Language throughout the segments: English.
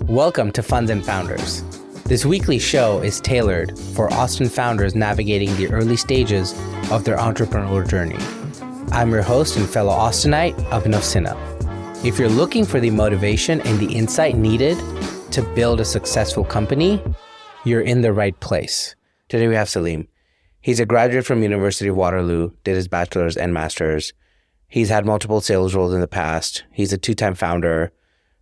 Welcome to Funds and Founders. This weekly show is tailored for Austin founders navigating the early stages of their entrepreneurial journey. I'm your host and fellow Austinite, Abhinav Sinha. If you're looking for the motivation and the insight needed to build a successful company, you're in the right place. Today we have Saleem. He's a graduate from University of Waterloo, did his bachelor's and master's. He's had multiple sales roles in the past. He's a two-time founder,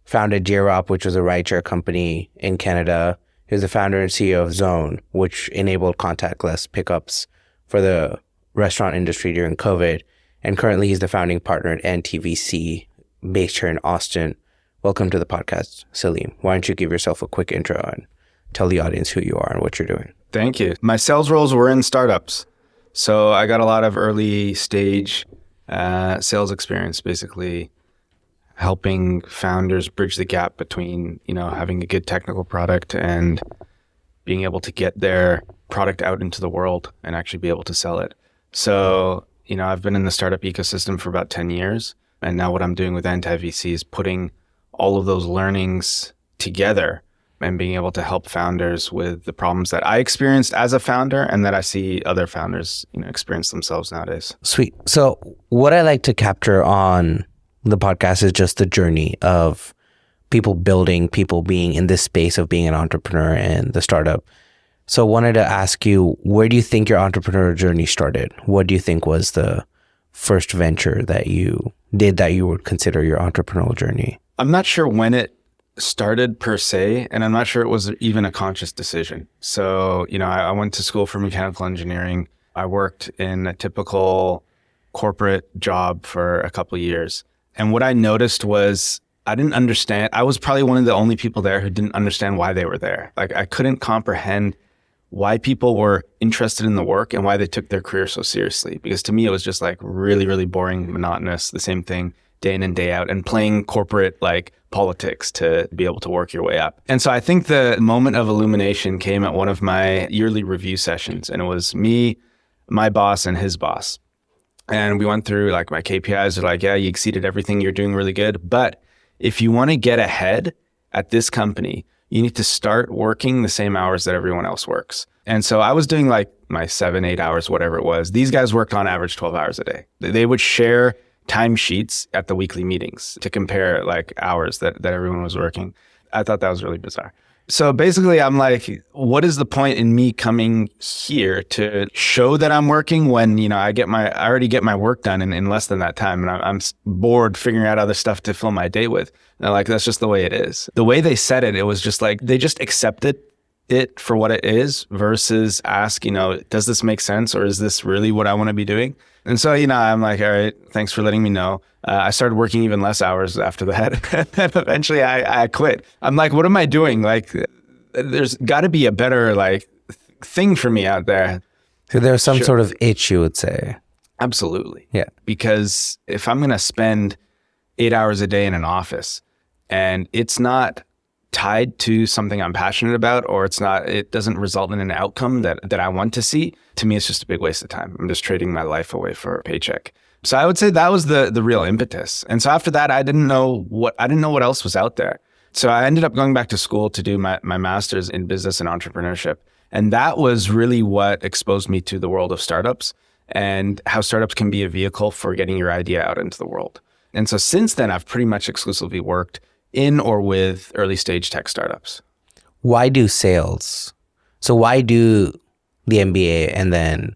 founded Jrop, which was a rideshare company in Canada. He was the founder and CEO of Zown, which enabled contactless pickups for the restaurant industry during COVID. And currently he's the founding partner at NTVC, based here in Austin. Welcome to the podcast, Saleem. Why don't you give yourself a quick intro and tell the audience who you are and what you're doing? Thank you. My sales roles were in startups. So I got a lot of early stage sales experience, basically helping founders bridge the gap between, having a good technical product and being able to get their product out into the world and actually be able to sell it. So, I've been in the startup ecosystem for about 10 years. And now what I'm doing with NTVC is putting all of those learnings together and being able to help founders with the problems that I experienced as a founder and that I see other founders, experience themselves nowadays. Sweet. So what I like to capture on the podcast is just the journey of people being in this space of being an entrepreneur and the startup. So I wanted to ask you, where do you think your entrepreneurial journey started? What do you think was the first venture that you did that you would consider your entrepreneurial journey? I'm not sure when it started per se, and I'm not sure it was even a conscious decision. So, I went to school for mechanical engineering. I worked in a typical corporate job for a couple of years. And what I noticed was I didn't understand. I was probably one of the only people there who didn't understand why they were there. Like, I couldn't comprehend why people were interested in the work and why they took their career so seriously. Because to me, it was just like really, really boring, monotonous, the same thing day in and day out, and playing corporate politics to be able to work your way up. And so I think the moment of illumination came at one of my yearly review sessions. And it was me, my boss, and his boss. And we went through my KPIs are like, yeah, you exceeded everything. You're doing really good. But if you want to get ahead at this company, you need to start working the same hours that everyone else works. And so I was doing my 7-8 hours, whatever it was. These guys worked on average 12 hours a day. They would share timesheets at the weekly meetings to compare hours that everyone was working. I thought that was really bizarre. So basically, I'm like, what is the point in me coming here to show that I'm working when, I already get my work done in less than that time. And I'm bored figuring out other stuff to fill my day with. And that's just the way it is. The way they said it was just they just accepted it for what it is versus ask, does this make sense? Or is this really what I want to be doing? And so, I'm like, all right, thanks for letting me know. I started working even less hours after that. And eventually I quit. I'm like, what am I doing? There's got to be a better thing for me out there. So there's some sort of itch, you would say. Absolutely. Yeah. Because if I'm going to spend 8 hours a day in an office and it's not tied to something I'm passionate about, or it doesn't result in an outcome that I want to see, to me, it's just a big waste of time. I'm just trading my life away for a paycheck. So I would say that was the real impetus. And so after that, I didn't know what else was out there. So I ended up going back to school to do my master's in business and entrepreneurship. And that was really what exposed me to the world of startups and how startups can be a vehicle for getting your idea out into the world. And so since then, I've pretty much exclusively worked in or with early stage tech startups. Why do sales? So why do the MBA and then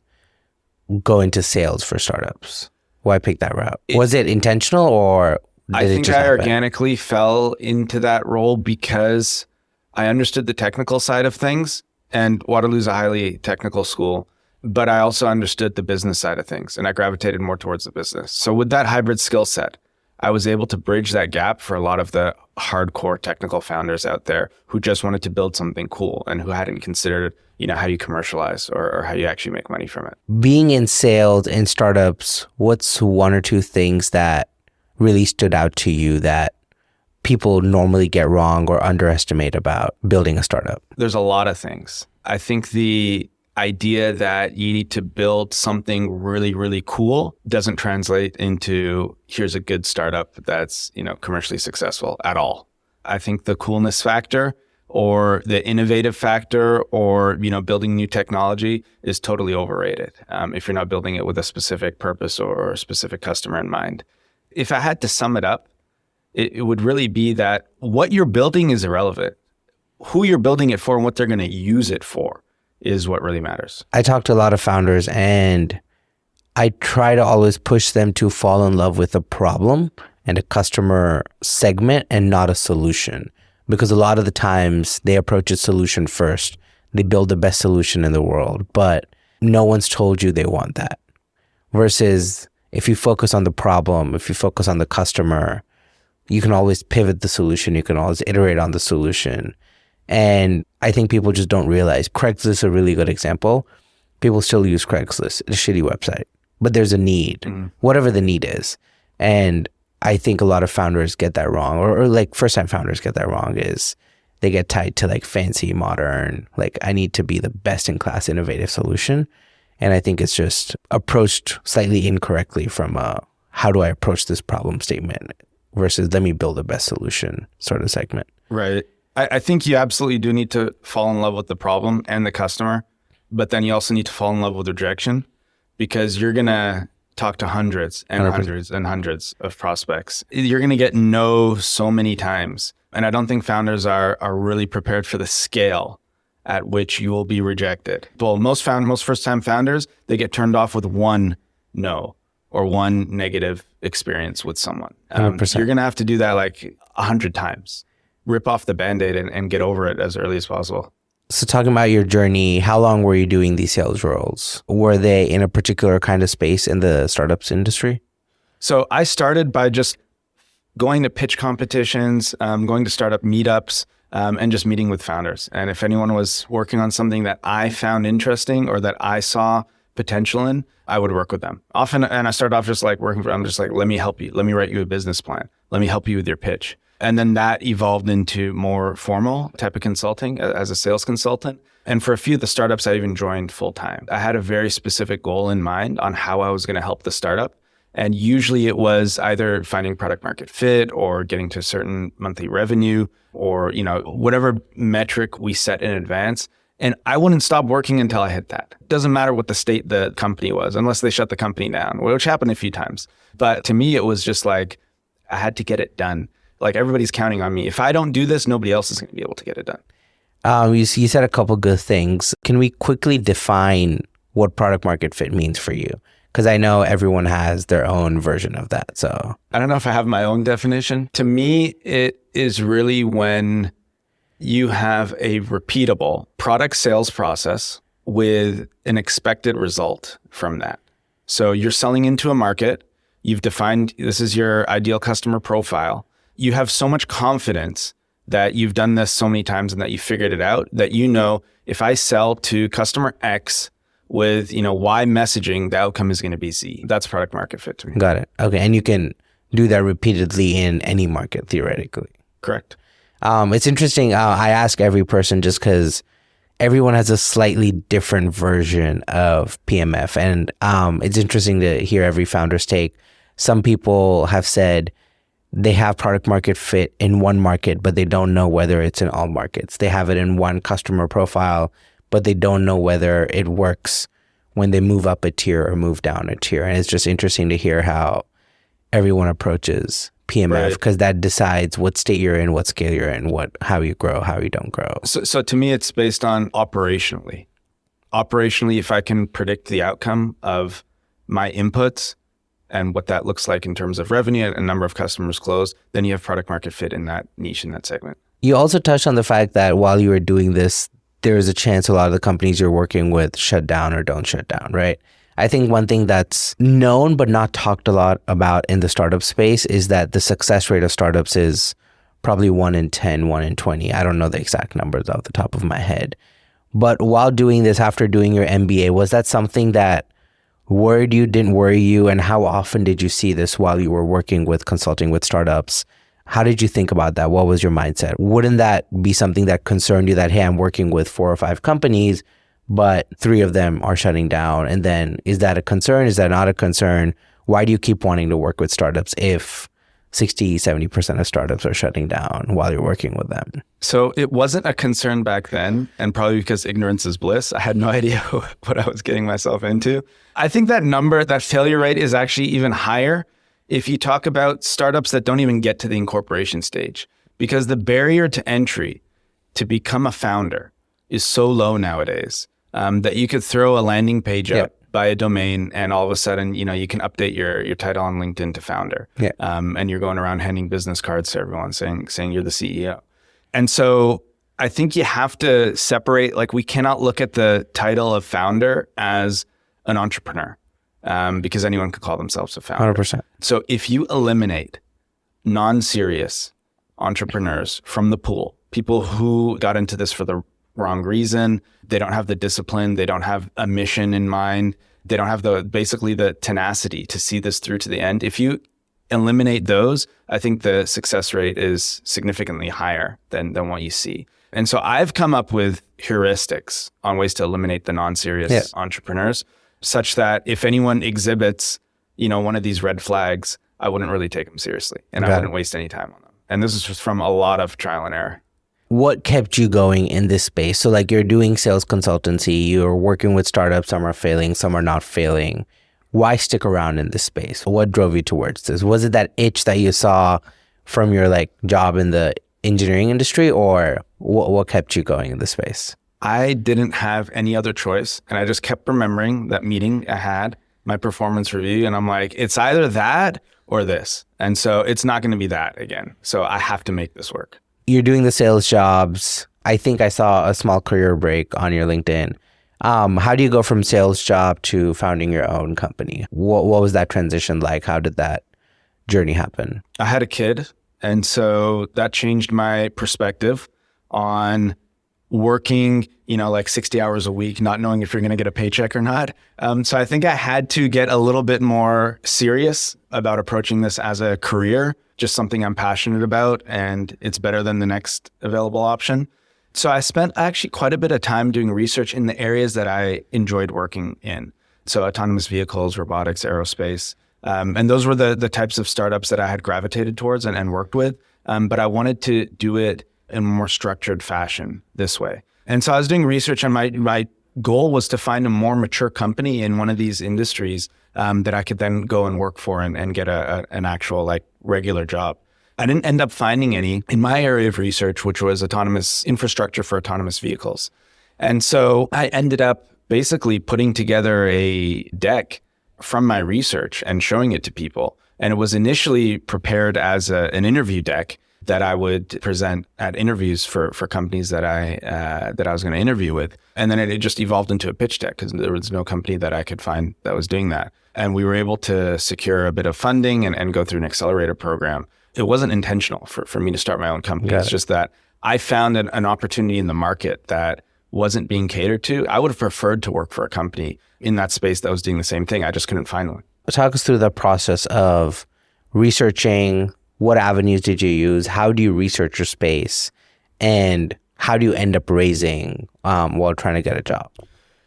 go into sales for startups? Why pick that route? Was it intentional or I think I organically fell into that role because I understood the technical side of things, and Waterloo's a highly technical school, but I also understood the business side of things, and I gravitated more towards the business. So with that hybrid skill set, I was able to bridge that gap for a lot of the hardcore technical founders out there who just wanted to build something cool and who hadn't considered, how you commercialize or how you actually make money from it. Being in sales and startups, what's one or two things that really stood out to you that people normally get wrong or underestimate about building a startup? There's a lot of things. I think the idea that you need to build something really, really cool doesn't translate into here's a good startup that's, commercially successful at all. I think the coolness factor or the innovative factor or, building new technology is totally overrated if you're not building it with a specific purpose or a specific customer in mind. If I had to sum it up, it would really be that what you're building is irrelevant. Who you're building it for and what they're going to use it for is what really matters. I talk to a lot of founders and I try to always push them to fall in love with a problem and a customer segment and not a solution. Because a lot of the times they approach a solution first. They build the best solution in the world, but no one's told you they want that. Versus if you focus on the problem, if you focus on the customer, you can always pivot the solution. You can always iterate on the solution. And I think people just don't realize. Craigslist is a really good example. People still use Craigslist. It's a shitty website, but there's a need, whatever the need is. And I think a lot of founders get that wrong, or like first-time founders get that wrong, is they get tied to like fancy, modern, like I need to be the best-in-class innovative solution. And I think it's just approached slightly incorrectly from how do I approach this problem statement versus let me build the best solution sort of segment. Right. I think you absolutely do need to fall in love with the problem and the customer, but then you also need to fall in love with rejection because you're going to talk to hundreds and 100%. hundreds and hundreds of prospects. You're going to get no so many times. And I don't think founders are really prepared for the scale at which you will be rejected. Well, most first-time founders, they get turned off with one no or one negative experience with someone. 100%. You're going to have to do that like 100 times. Rip off the Band-Aid and get over it as early as possible. So talking about your journey, how long were you doing these sales roles? Were they in a particular kind of space in the startups industry? So I started by just going to pitch competitions, going to startup meetups, and just meeting with founders. And if anyone was working on something that I found interesting or that I saw potential in, I would work with them. Often, and I started off just like working for them, just like, let me help you. Let me write you a business plan. Let me help you with your pitch. And then that evolved into more formal type of consulting as a sales consultant. And for a few of the startups, I even joined full time. I had a very specific goal in mind on how I was going to help the startup. And usually it was either finding product market fit or getting to a certain monthly revenue or, whatever metric we set in advance. And I wouldn't stop working until I hit that. It doesn't matter what the state the company was, unless they shut the company down, which happened a few times. But to me, it was just like, I had to get it done. Like everybody's counting on me. If I don't do this, nobody else is going to be able to get it done. You said a couple good things. Can we quickly define what product market fit means for you? Because I know everyone has their own version of that. So I don't know if I have my own definition. To me, it is really when you have a repeatable product sales process with an expected result from that. So you're selling into a market. You've defined this is your ideal customer profile. You have so much confidence that you've done this so many times and that you figured it out that if I sell to customer X with Y messaging, the outcome is going to be Z. That's product market fit to me. Got it. Okay. And you can do that repeatedly in any market, theoretically. Correct. It's interesting. I ask every person just because everyone has a slightly different version of PMF. And it's interesting to hear every founder's take. Some people have said they have product market fit in one market, but they don't know whether it's in all markets. They have it in one customer profile, but they don't know whether it works when they move up a tier or move down a tier. And it's just interesting to hear how everyone approaches PMF because that decides what state you're in, what scale you're in, how you grow, how you don't grow. So to me, it's based on operationally. Operationally, if I can predict the outcome of my inputs and what that looks like in terms of revenue and number of customers closed, then you have product market fit in that niche, in that segment. You also touched on the fact that while you were doing this, there is a chance a lot of the companies you're working with shut down or don't shut down, right? I think one thing that's known but not talked a lot about in the startup space is that the success rate of startups is probably 1 in 10, 1 in 20. I don't know the exact numbers off the top of my head. But while doing this, after doing your MBA, was that something that worried you, didn't worry you? And how often did you see this while you were working with consulting with startups? How did you think about that? What was your mindset? Wouldn't that be something that concerned you that, hey, I'm working with 4 or 5 companies, but 3 of them are shutting down? And then is that a concern? Is that not a concern? Why do you keep wanting to work with startups if 60-70% of startups are shutting down while you're working with them? So it wasn't a concern back then, and probably because ignorance is bliss. I had no idea what I was getting myself into. I think that failure rate is actually even higher if you talk about startups that don't even get to the incorporation stage, because the barrier to entry to become a founder is so low nowadays that you could throw a landing page up, buy a domain, and all of a sudden, you can update your title on LinkedIn to founder. And you're going around handing business cards to everyone saying you're the CEO. And so I think you have to separate, like, we cannot look at the title of founder as an entrepreneur because anyone could call themselves a founder. 100%. So if you eliminate non-serious entrepreneurs from the pool, people who got into this for the wrong reason, they don't have the discipline, they don't have a mission in mind, they don't have basically the tenacity to see this through to the end. If you eliminate those, I think the success rate is significantly higher than what you see. And so I've come up with heuristics on ways to eliminate the non-serious entrepreneurs, such that if anyone exhibits, one of these red flags, I wouldn't really take them seriously, and I wouldn't waste any time on them. And this is just from a lot of trial and error. What kept you going in this space? So like, you're doing sales consultancy, you're working with startups, some are failing, some are not failing. Why stick around in this space? What drove you towards this? Was it that itch that you saw from your job in the engineering industry, or what kept you going in this space? I didn't have any other choice. And I just kept remembering that meeting I had, my performance review. And I'm like, it's either that or this. And so it's not going to be that again. So I have to make this work. You're doing the sales jobs. I think I saw a small career break on your LinkedIn. How do you go from sales job to founding your own company? What was that transition like? How did that journey happen? I had a kid. And so that changed my perspective on working, 60 hours a week, not knowing if you're going to get a paycheck or not. So I think I had to get a little bit more serious about approaching this as a career, just something I'm passionate about, and it's better than the next available option. So I spent actually quite a bit of time doing research in the areas that I enjoyed working in. So autonomous vehicles, robotics, aerospace. And those were the types of startups that I had gravitated towards and worked with. But I wanted to do it in a more structured fashion this way. And so I was doing research, and my goal was to find a more mature company in one of these industries that I could then go and work for and get an actual regular job. I didn't end up finding any in my area of research, which was autonomous infrastructure for autonomous vehicles. And so I ended up basically putting together a deck from my research and showing it to people. And it was initially prepared as an interview deck that I would present at interviews for companies that I was going to interview with. And then it just evolved into a pitch deck because there was no company that I could find that was doing that. And we were able to secure a bit of funding and go through an accelerator program. It wasn't intentional for me to start my own company. It's just that I found an opportunity in the market that wasn't being catered to. I would have preferred to work for a company in that space that was doing the same thing. I just couldn't find one. Talk us through the process of researching. What avenues did you use? How do you research your space? And how do you end up raising while trying to get a job?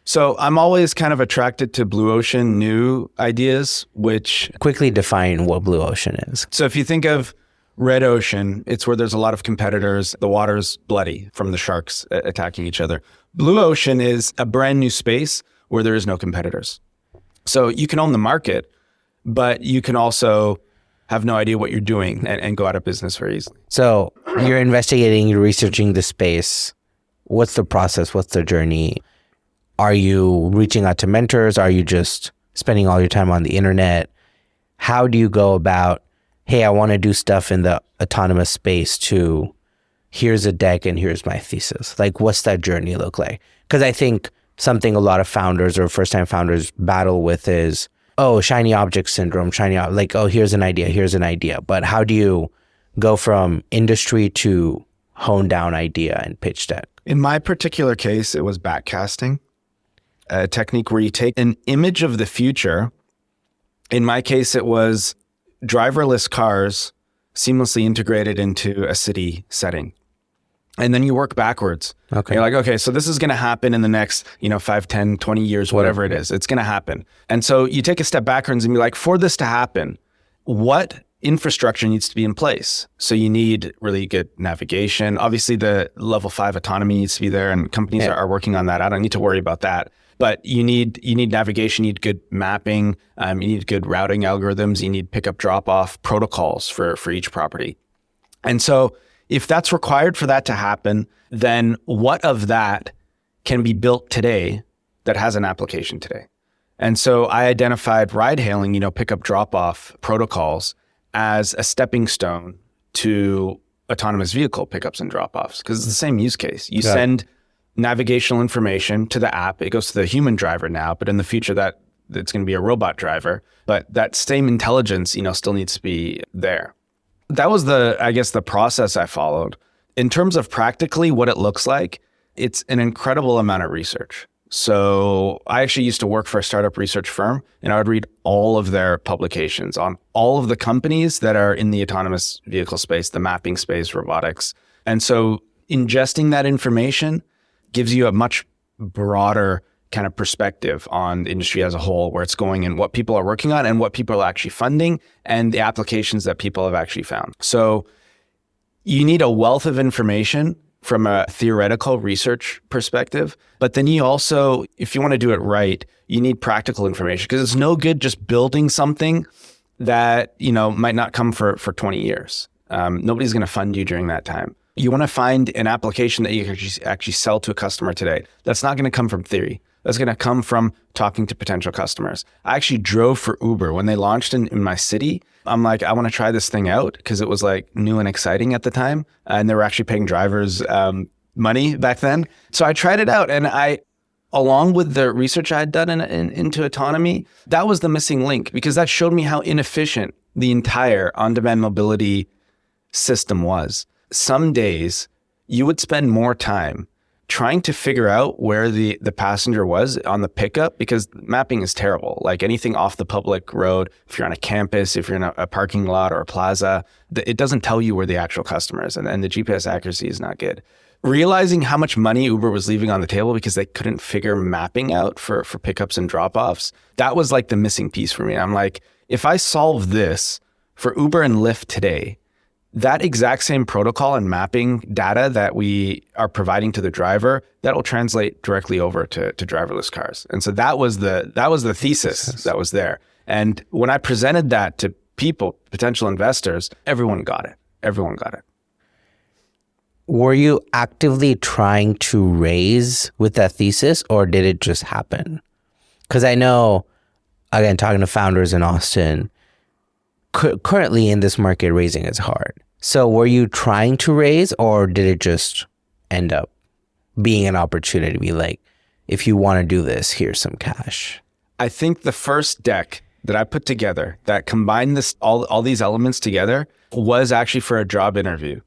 So I'm always kind of attracted to blue ocean new ideas, which... Quickly define what blue ocean is. So if you think of red ocean, it's where there's a lot of competitors. The water's bloody from the sharks attacking each other. Blue ocean is a brand new space where there is no competitors. So you can own the market, but you can also have no idea what you're doing and go out of business very easily. So you're investigating, you're researching the space. What's the process? What's the journey? Are you reaching out to mentors? Are you just spending all your time on the internet? How do you go about, hey, I want to do stuff in the autonomous space to here's a deck and here's my thesis? What's that journey look like? Because I think something a lot of founders or first-time founders battle with is, shiny object syndrome, here's an idea. But how do you go from industry to hone down idea and pitch deck? In my particular case, it was backcasting, a technique where you take an image of the future. In my case, it was driverless cars seamlessly integrated into a city setting. And then you work backwards. Okay. You're like, okay, so this is going to happen in the next, 5, 10, 20 years, whatever it is. It's going to happen. And so you take a step backwards and be like, for this to happen, what infrastructure needs to be in place. So you need really good navigation. Obviously, the level 5 autonomy needs to be there, and companies are working on that. I don't need to worry about that. But you need navigation, you need good mapping, you need good routing algorithms, you need pickup drop-off protocols for each property. And so if that's required for that to happen, then what of that can be built today that has an application today? And so I identified ride-hailing, pickup drop-off protocols as a stepping stone to autonomous vehicle pickups and drop-offs, because it's the same use case. You send navigational information to the app. It goes to the human driver now, but in the future it's going to be a robot driver. But that same intelligence, still needs to be there. That was the process I followed. In terms of practically what it looks like, it's an incredible amount of research. So I actually used to work for a startup research firm, and I would read all of their publications on all of the companies that are in the autonomous vehicle space, the mapping space, robotics. And so ingesting that information gives you a much broader kind of perspective on the industry as a whole, where it's going and what people are working on and what people are actually funding and the applications that people have actually found. So you need a wealth of information from a theoretical research perspective, but then you also, if you want to do it right, you need practical information, because it's no good just building something that, might not come for 20 years. Nobody's going to fund you during that time. You want to find an application that you can actually sell to a customer today. That's not going to come from theory. That's going to come from talking to potential customers. I actually drove for Uber when they launched in my city. I'm like, I want to try this thing out because it was like new and exciting at the time. And they were actually paying drivers money back then. So I tried it out, and along with the research I had done into autonomy, that was the missing link, because that showed me how inefficient the entire on-demand mobility system was. Some days you would spend more time trying to figure out where the passenger was on the pickup, because mapping is terrible. Like anything off the public road, if you're on a campus, if you're in a parking lot or a plaza, it doesn't tell you where the actual customer is, and the GPS accuracy is not good. Realizing how much money Uber was leaving on the table because they couldn't figure mapping out for pickups and drop-offs, that was like the missing piece for me. I'm like, if I solve this for Uber and Lyft today, that exact same protocol and mapping data that we are providing to the driver, that will translate directly over to driverless cars. And so that was the thesis that was there. And when I presented that to people, potential investors, everyone got it. Everyone got it. Were you actively trying to raise with that thesis, or did it just happen? Because I know, again, talking to founders in Austin, currently in this market, raising is hard. So were you trying to raise, or did it just end up being an opportunity to be like, if you want to do this, here's some cash? I think the first deck that I put together that combined all these elements together was actually for a job interview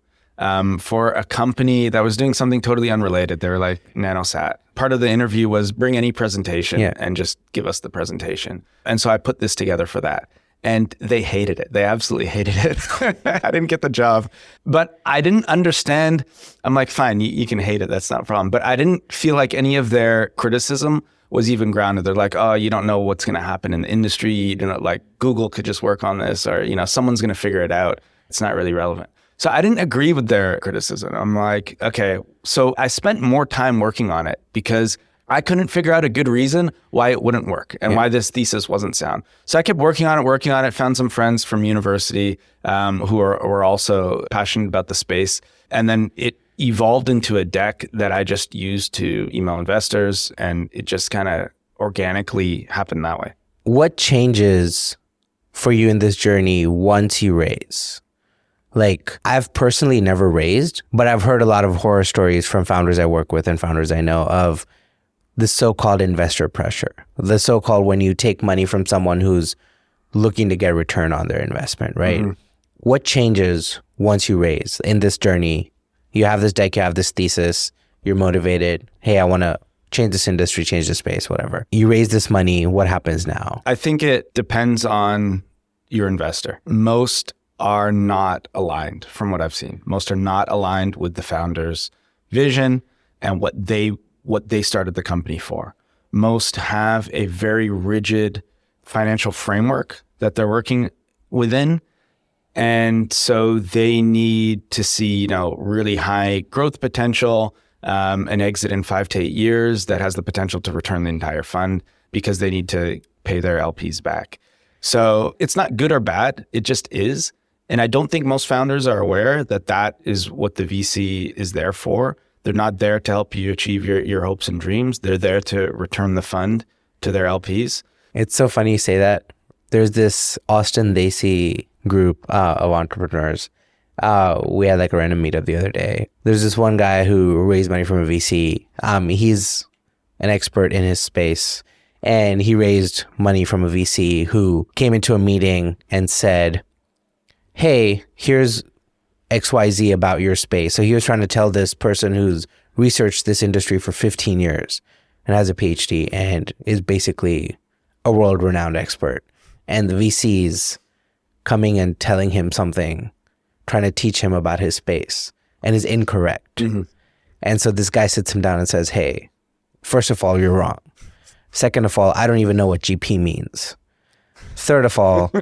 for a company that was doing something totally unrelated. They were like nanosat. Part of the interview was bring any presentation and just give us the presentation. And so I put this together for that. And they hated it. They absolutely hated it. I didn't get the job, but I didn't understand. I'm like, fine, you can hate it. That's not a problem. But I didn't feel like any of their criticism was even grounded. They're like, oh, you don't know what's going to happen in the industry. You know, like Google could just work on this, or, someone's going to figure it out. It's not really relevant. So I didn't agree with their criticism. I'm like, okay. So I spent more time working on it because I couldn't figure out a good reason why it wouldn't work and why this thesis wasn't sound. So I kept working on it, found some friends from university who were also passionate about the space. And then it evolved into a deck that I just used to email investors, and it just kind of organically happened that way. What changes for you in this journey once you raise? Like, I've personally never raised, but I've heard a lot of horror stories from founders I work with and founders I know of the so-called investor pressure, the so-called when you take money from someone who's looking to get return on their investment, right? Mm-hmm. What changes once you raise in this journey? You have this deck, you have this thesis, you're motivated. Hey, I want to change this industry, change the space, whatever. You raise this money, what happens now? I think it depends on your investor. Most are not aligned from what I've seen. Most are not aligned with the founder's vision and what they started the company for. Most have a very rigid financial framework that they're working within, And so they need to see, really high growth potential, an exit in 5 to 8 years that has the potential to return the entire fund because they need to pay their LPs back. So it's not good or bad. It just is. And I don't think most founders are aware that that is what the VC is there for. They're not there to help you achieve your hopes and dreams. They're there to return the fund to their LPs. It's so funny you say that. There's this Austin Lacey group of entrepreneurs. We had like a random meetup the other day. There's this one guy who raised money from a VC. He's an expert in his space, and he raised money from a VC who came into a meeting and said, hey, here's XYZ about your space. So he was trying to tell this person who's researched this industry for 15 years and has a PhD and is basically a world-renowned expert. And the VC's coming and telling him something, trying to teach him about his space, and is incorrect. Mm-hmm. And so this guy sits him down and says, hey, first of all, you're wrong. Second of all, I don't even know what GP means. Third of all,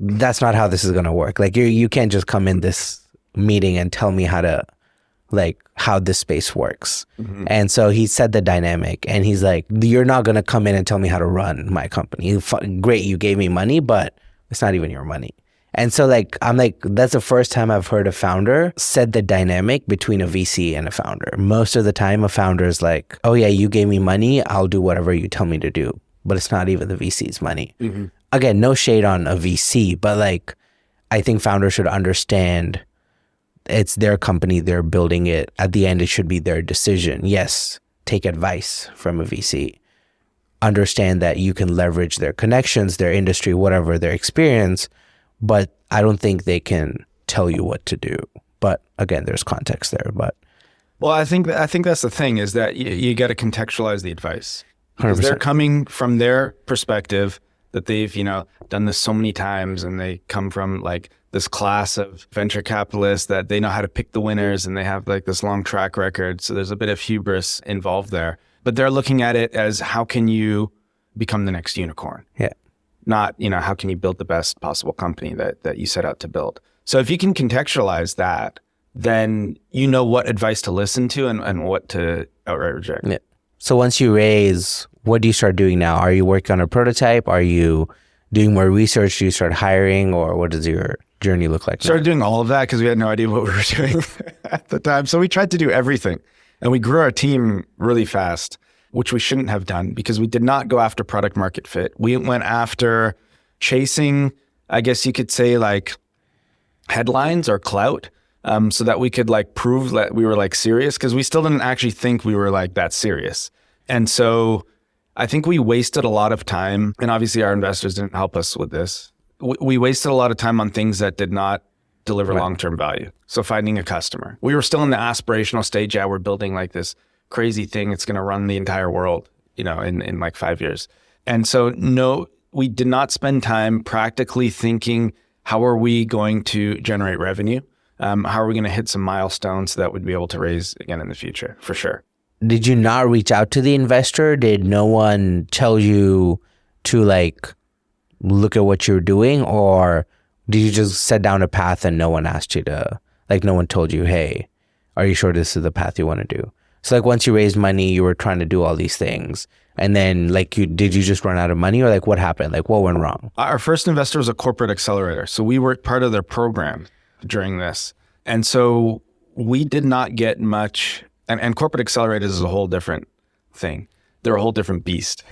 that's not how this is going to work. Like you can't just come in this meeting and tell me how this space works. Mm-hmm. And so he said the dynamic, and he's like, you're not going to come in and tell me how to run my company. Great, you gave me money, but it's not even your money. And so I'm like, that's the first time I've heard a founder said the dynamic between a VC and a founder. Most of the time a founder is like, oh yeah, you gave me money, I'll do whatever you tell me to do. But it's not even the VC's money. Mm-hmm. Again, no shade on a VC, but I think founders should understand it's their company, they're building it. At the end, it should be their decision. Yes, take advice from a VC. Understand that you can leverage their connections, their industry, whatever, their experience, but I don't think they can tell you what to do. But again, there's context there. But well, I think that's the thing is that you got to contextualize the advice. 100%. Because they're coming from their perspective that they've, done this so many times, and they come from this class of venture capitalists that they know how to pick the winners, and they have this long track record. So there's a bit of hubris involved there. But they're looking at it as how can you become the next unicorn? Yeah. Not, how can you build the best possible company that you set out to build? So if you can contextualize that, then you know what advice to listen to and what to outright reject. Yeah. So once you raise, what do you start doing now? Are you working on a prototype? Are you doing more research? Do you start hiring, or what does your journey look like now? Started doing all of that because we had no idea what we were doing at the time. So we tried to do everything, and we grew our team really fast, which we shouldn't have done because we did not go after product market fit. We went after chasing, I guess you could say, headlines or clout, so that we could prove that we were serious, because we still didn't actually think we were that serious. And so I think we wasted a lot of time, and obviously our investors didn't help us with this. We wasted a lot of time on things that did not deliver long-term value. So finding a customer. We were still in the aspirational stage. Yeah, we're building this crazy thing. It's going to run the entire world, in 5 years. And so no, we did not spend time practically thinking, how are we going to generate revenue? How are we going to hit some milestones that would be able to raise again in the future, for sure. Did you not reach out to the investor? Did no one tell you to look at what you're doing, or did you just set down a path and no one asked you to, no one told you, hey, are you sure this is the path you want to do? So once you raised money, you were trying to do all these things, and then did you just run out of money, or what happened? What went wrong? Our first investor was a corporate accelerator. So we were part of their program during this. And so we did not get much, and corporate accelerators is a whole different thing. They're a whole different beast.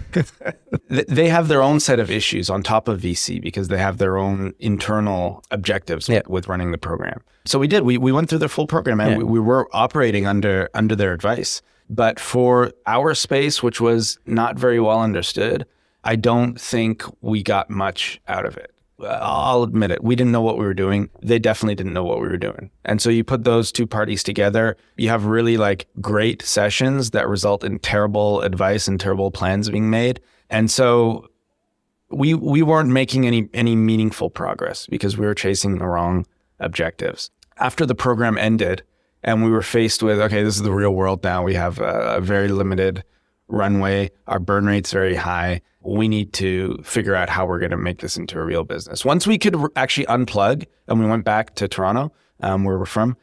They have their own set of issues on top of VC because they have their own internal objectives with running the program. So we went through their full program, and we were operating under their advice. But for our space, which was not very well understood, I don't think we got much out of it. I'll admit it. We didn't know what we were doing. They definitely didn't know what we were doing. And so you put those two parties together, you have really great sessions that result in terrible advice and terrible plans being made. And so we weren't making any meaningful progress because we were chasing the wrong objectives. After the program ended and we were faced with, okay, this is the real world now. We have a very limited runway. Our burn rate's very high. We need to figure out how we're going to make this into a real business. Once we could actually unplug and we went back to Toronto, where we're from,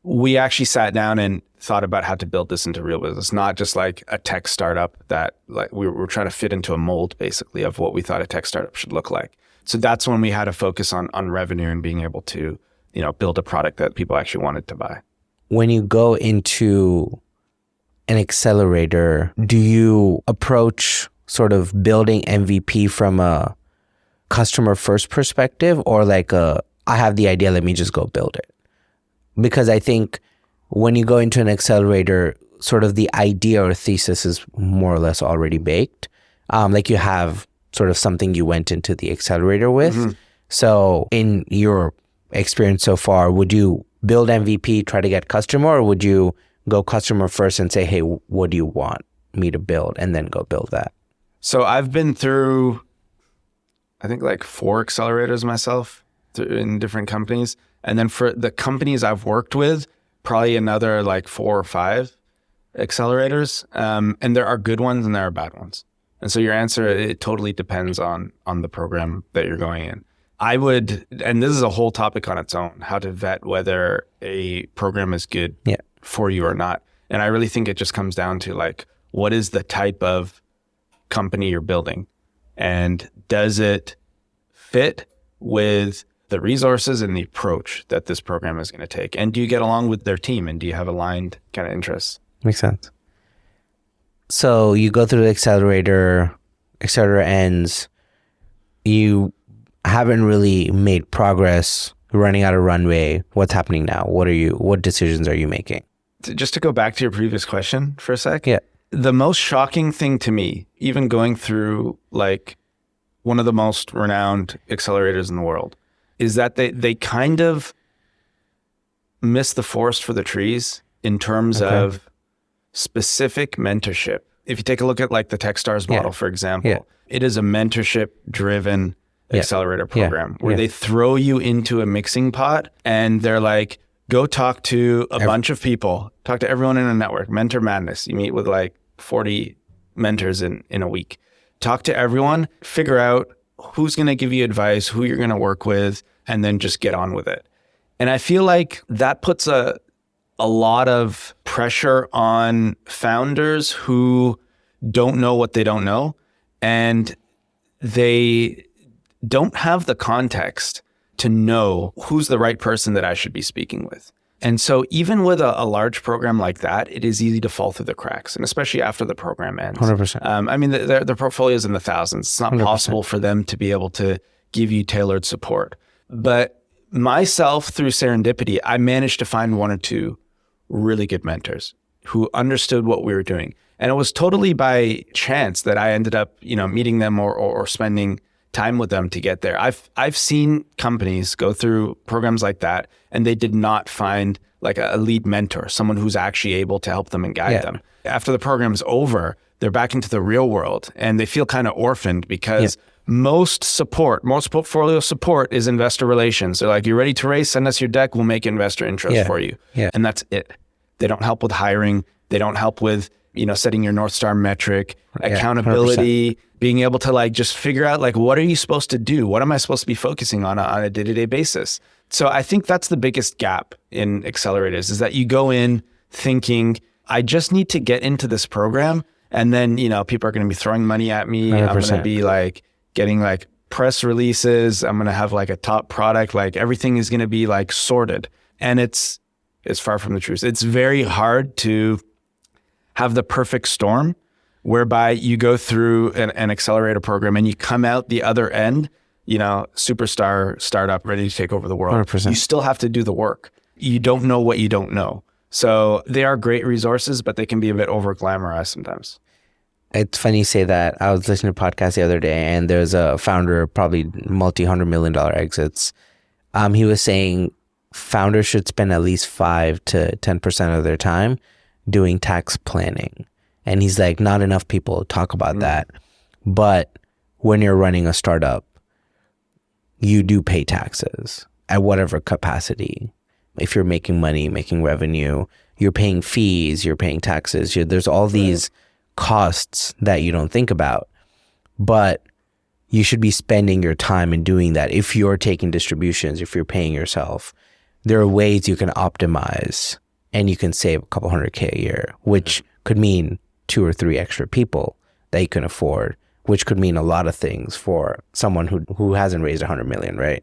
we actually sat down and thought about how to build this into real business, not just like a tech startup that like we were trying to fit into a mold basically of what we thought a tech startup should look like. So that's when we had to focus on revenue and being able to, build a product that people actually wanted to buy. When you go into an accelerator, do you approach sort of building MVP from a customer first perspective, or like I have the idea, let me just go build it? Because I think when you go into an accelerator, sort of the idea or thesis is more or less already baked. Like you have sort of something you went into the accelerator with. Mm-hmm. So in your experience so far, would you build MVP, try to get customer, or would you go customer first and say, hey, what do you want me to build? And then go build that. So I've been through, I think like 4 accelerators myself in different companies. And then for the companies I've worked with, probably another like 4 or 5 accelerators. And there are good ones and there are bad ones. And so your answer, it totally depends on the program that you're going in. I would, and this is a whole topic on its own, how to vet whether a program is good for you or not. And I really think it just comes down to like, what is the type of company you're building? And does it fit with the resources and the approach that this program is going to take? And do you get along with their team? And do you have aligned kind of interests? Makes sense. So you go through the accelerator ends, you haven't really made progress, running out of runway. What's happening now? What decisions are you making? Just to go back to your previous question for a sec. Yeah. The most shocking thing to me, even going through like one of the most renowned accelerators in the world, is that they kind of miss the forest for the trees in terms of specific mentorship. If you take a look at like the Techstars model, for example, it is a mentorship driven accelerator program where they throw you into a mixing pot and they're like, go talk to a bunch of people, talk to everyone in a network, mentor madness. You meet with like 40 mentors in a week. Talk to everyone, figure out who's going to give you advice, who you're going to work with, and then just get on with it. And I feel like that puts a lot of pressure on founders who don't know what they don't know, and they don't have the context to know who's the right person that I should be speaking with. And so even with a large program like that, it is easy to fall through the cracks, and especially after the program ends. 100%. I mean, their portfolio is in the thousands. It's not 100%. Possible for them to be able to give you tailored support. But myself, through serendipity, I managed to find 1 or 2 really good mentors who understood what we were doing. And it was totally by chance that I ended up, meeting them or spending time with them to get there. I've seen companies go through programs like that and they did not find like a lead mentor, someone who's actually able to help them and guide them. After the program's over, they're back into the real world and they feel kind of orphaned because most portfolio support is investor relations. They're like, you ready to raise? Send us your deck. We'll make investor interest for you. And that's it. They don't help with hiring. They don't help with, setting your North Star metric, accountability, 100%. Being able to like just figure out like, what are you supposed to do? What am I supposed to be focusing on a day-to-day basis? So I think that's the biggest gap in accelerators is that you go in thinking, I just need to get into this program. And then, people are going to be throwing money at me. 100%. I'm going to be like getting like press releases. I'm going to have like a top product. Like everything is going to be like sorted. And it's far from the truth. It's very hard to have the perfect storm whereby you go through an accelerator program and you come out the other end, superstar startup ready to take over the world. 100%. You still have to do the work. You don't know what you don't know. So they are great resources, but they can be a bit over glamorized sometimes. It's funny you say that. I was listening to a podcast the other day and there's a founder, probably multi-$100 million exits. He was saying founders should spend at least 5 to 10% of their time doing tax planning. And he's like, not enough people talk about that. But when you're running a startup, you do pay taxes at whatever capacity. If you're making money, making revenue, you're paying fees, you're paying taxes. There's all these costs that you don't think about, but you should be spending your time in doing that. If you're taking distributions, if you're paying yourself, there are ways you can optimize and you can save a couple $100K a year, which could mean 2 or 3 extra people that you can afford, which could mean a lot of things for someone who hasn't raised 100 million, right?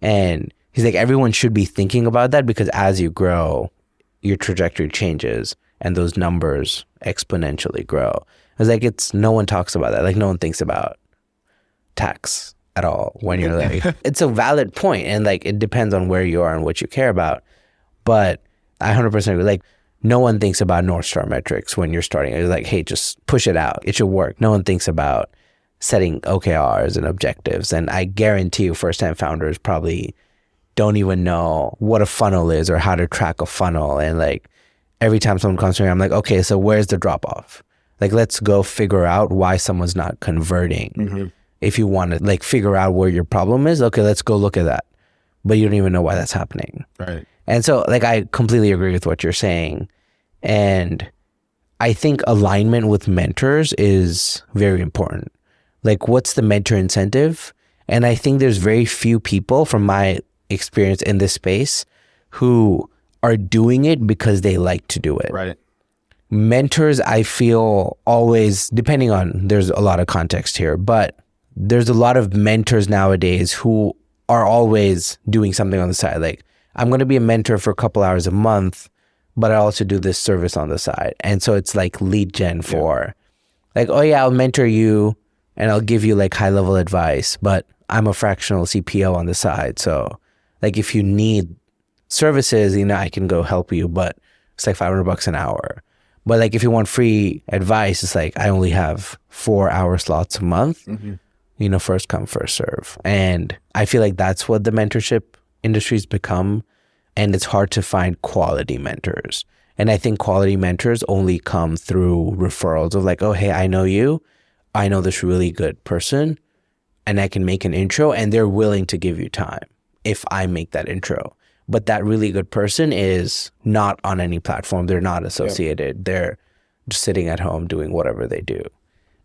And he's like, everyone should be thinking about that, because as you grow, your trajectory changes and those numbers exponentially grow. I was like, no one talks about that. Like, no one thinks about tax at all when you're like, it's a valid point, and like, it depends on where you are and what you care about. But I 100% agree. Like, no one thinks about North Star metrics when you're starting. It's like, hey, just push it out. It should work. No one thinks about setting OKRs and objectives. And I guarantee you, first-time founders probably don't even know what a funnel is or how to track a funnel. And like, every time someone comes to me, I'm like, okay, so where's the drop off? Like, let's go figure out why someone's not converting. If you want to like figure out where your problem is, okay, let's go look at that. But you don't even know why that's happening. Right. And so like, I completely agree with what you're saying. And I think alignment with mentors is very important. Like, what's the mentor incentive? And I think there's very few people from my experience in this space who are doing it because they like to do it. Right. Mentors, I feel, always, depending on, there's a lot of context here, but there's a lot of mentors nowadays who are always doing something on the side. Like, I'm going to be a mentor for a couple hours a month, but I also do this service on the side. And so it's like lead gen for like, oh yeah, I'll mentor you and I'll give you like high level advice, but I'm a fractional CPO on the side. So like, if you need services, you know, I can go help you, but it's like $500 an hour. But like, if you want free advice, it's like, I only have 4-hour slots a month, you know, first come, first serve. And I feel like that's what the mentorship industry's become. And it's hard to find quality mentors. And I think quality mentors only come through referrals of like, oh, hey, I know you. I know this really good person and I can make an intro, and they're willing to give you time if I make that intro. But that really good person is not on any platform. They're not associated. They're just sitting at home doing whatever they do.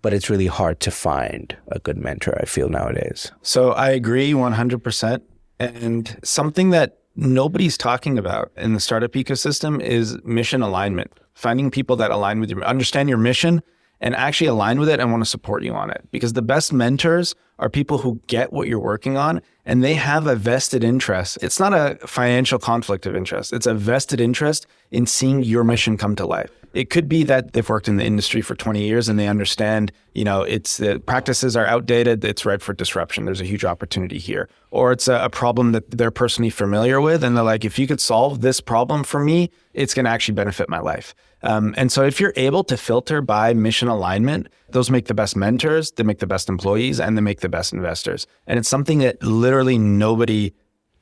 But it's really hard to find a good mentor, I feel, nowadays. So I agree 100%. And something that nobody's talking about in the startup ecosystem is mission alignment. Finding people that align with understand your mission and actually align with it and want to support you on it. Because the best mentors are people who get what you're working on and they have a vested interest. It's not a financial conflict of interest. It's a vested interest in seeing your mission come to life. It could be that they've worked in the industry for 20 years and they understand, you know, the practices are outdated. It's ripe for disruption. There's a huge opportunity here. Or it's a problem that they're personally familiar with. And they're like, if you could solve this problem for me, it's going to actually benefit my life. And so if you're able to filter by mission alignment, those make the best mentors, they make the best employees, and they make the best investors. And it's something that literally nobody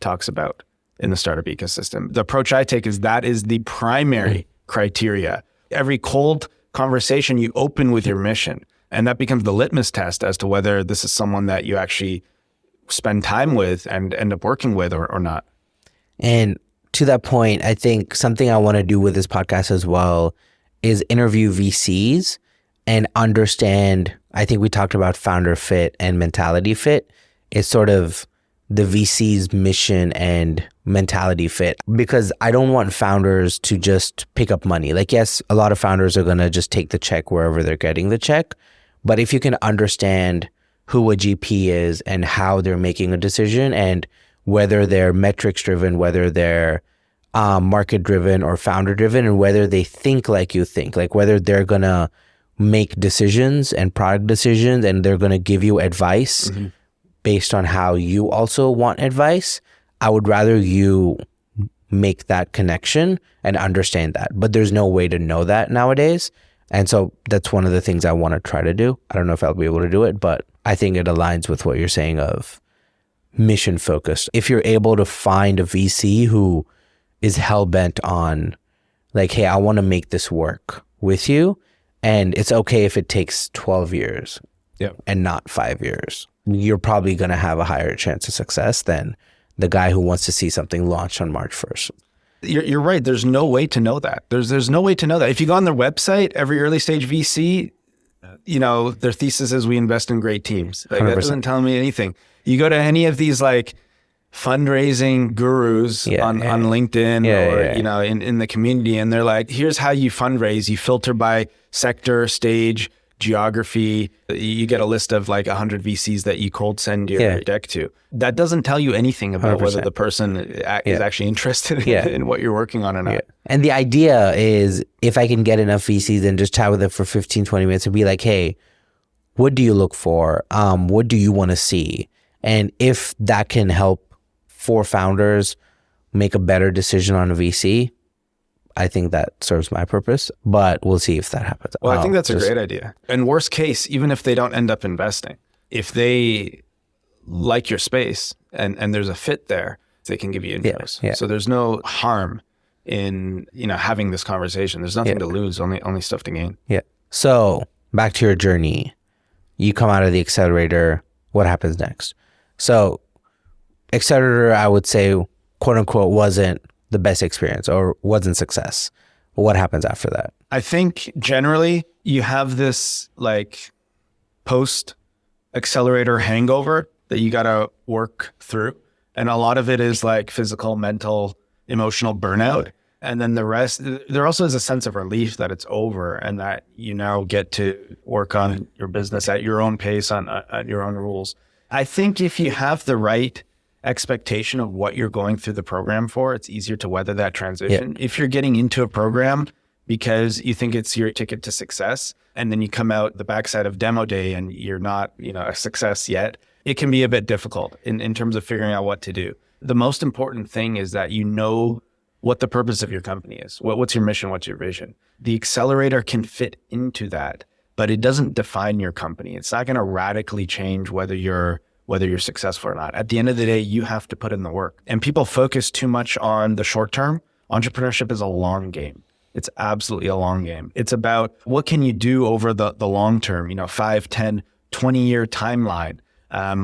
talks about in the startup ecosystem. The approach I take is that is the primary criteria. Every cold conversation you open with your mission, and that becomes the litmus test as to whether this is someone that you actually spend time with and end up working with or not. And to that point, I think something I want to do with this podcast as well is interview VCs and understand, I think we talked about founder fit and mentality fit. It's sort of the VC's mission and mentality fit, because I don't want founders to just pick up money. Like, yes, a lot of founders are going to just take the check wherever they're getting the check. But if you can understand who a GP is and how they're making a decision and whether they're metrics driven, whether they're market driven or founder driven, and whether they think like you think, like whether they're going to make decisions and product decisions and they're going to give you advice based on how you also want advice, I would rather you make that connection and understand that. But there's no way to know that nowadays. And so that's one of the things I want to try to do. I don't know if I'll be able to do it, but I think it aligns with what you're saying of mission focused. If you're able to find a VC who is hell-bent on like, hey, I want to make this work with you, and it's okay if it takes 12 years and not 5 years, you're probably going to have a higher chance of success than the guy who wants to see something launched on March 1st. You're right. There's no way to know that. There's no way to know that. If you go on their website, every early stage VC, their thesis is we invest in great teams. Like, that doesn't tell me anything. You go to any of these like fundraising gurus on LinkedIn in the community, and they're like, here's how you fundraise. You filter by sector, stage, geography. You get a list of like 100 VCs that you cold send your deck to. That doesn't tell you anything about 100%. Whether the person is actually interested in what you're working on or not. And the idea is, if I can get enough VCs and just chat with them for 15, 20 minutes and be like, hey, what do you look for? What do you want to see? And if that can help 4 founders make a better decision on a VC, I think that serves my purpose, but we'll see if that happens. Well, I think that's a great idea. And worst case, even if they don't end up investing, if they like your space and there's a fit there, they can give you intros. So there's no harm in, having this conversation. There's nothing to lose, only stuff to gain. So back to your journey. You come out of the accelerator. What happens next? So accelerator, I would say, quote unquote, wasn't the best experience or wasn't success. What happens after that? I think generally you have this like post accelerator hangover that you got to work through. And a lot of it is like physical, mental, emotional burnout. And then the rest, there also is a sense of relief that it's over and that you now get to work on your business at your own pace, at your own rules. I think if you have the right expectation of what you're going through the program for, it's easier to weather that transition. If you're getting into a program because you think it's your ticket to success, and then you come out the backside of demo day and you're not, a success yet, it can be a bit difficult in terms of figuring out what to do. The most important thing is that you know what the purpose of your company is. What's your mission? What's your vision? The accelerator can fit into that, but it doesn't define your company. It's not going to radically change whether you're successful or not. At the end of the day, you have to put in the work. And people focus too much on the short term. Entrepreneurship is a long game. It's absolutely a long game. It's about what can you do over the long term, 5, 10, 20-year timeline.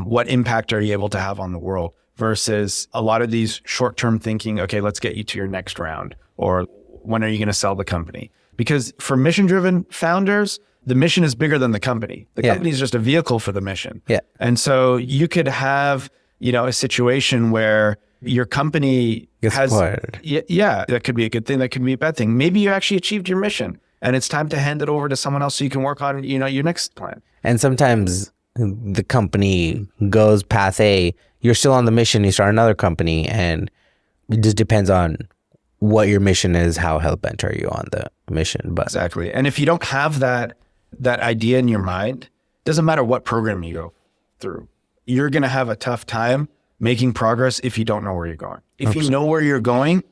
What impact are you able to have on the world versus a lot of these short-term thinking, okay, let's get you to your next round, or when are you going to sell the company? Because for mission-driven founders, the mission is bigger than the company. The company is just a vehicle for the mission. And so you could have, a situation where your company has, that could be a good thing. That could be a bad thing. Maybe you actually achieved your mission and it's time to hand it over to someone else so you can work on, your next plan. And sometimes the company goes path A, you're still on the mission, you start another company, and it just depends on what your mission is, how hell-bent are you on the mission. But exactly. And if you don't have that idea in your mind, it doesn't matter what program you go through. You're going to have a tough time making progress if you don't know where you're going. If 100%. You know where you're going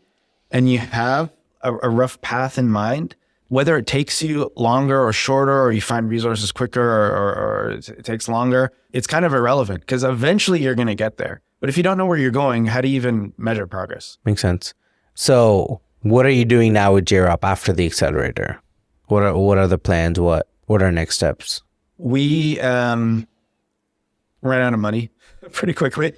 and you have a rough path in mind, whether it takes you longer or shorter, or you find resources quicker or it takes longer, it's kind of irrelevant because eventually you're going to get there. But if you don't know where you're going, how do you even measure progress? Makes sense. So what are you doing now with Jrop after the accelerator? What are the plans? What are next steps? We ran out of money pretty quickly.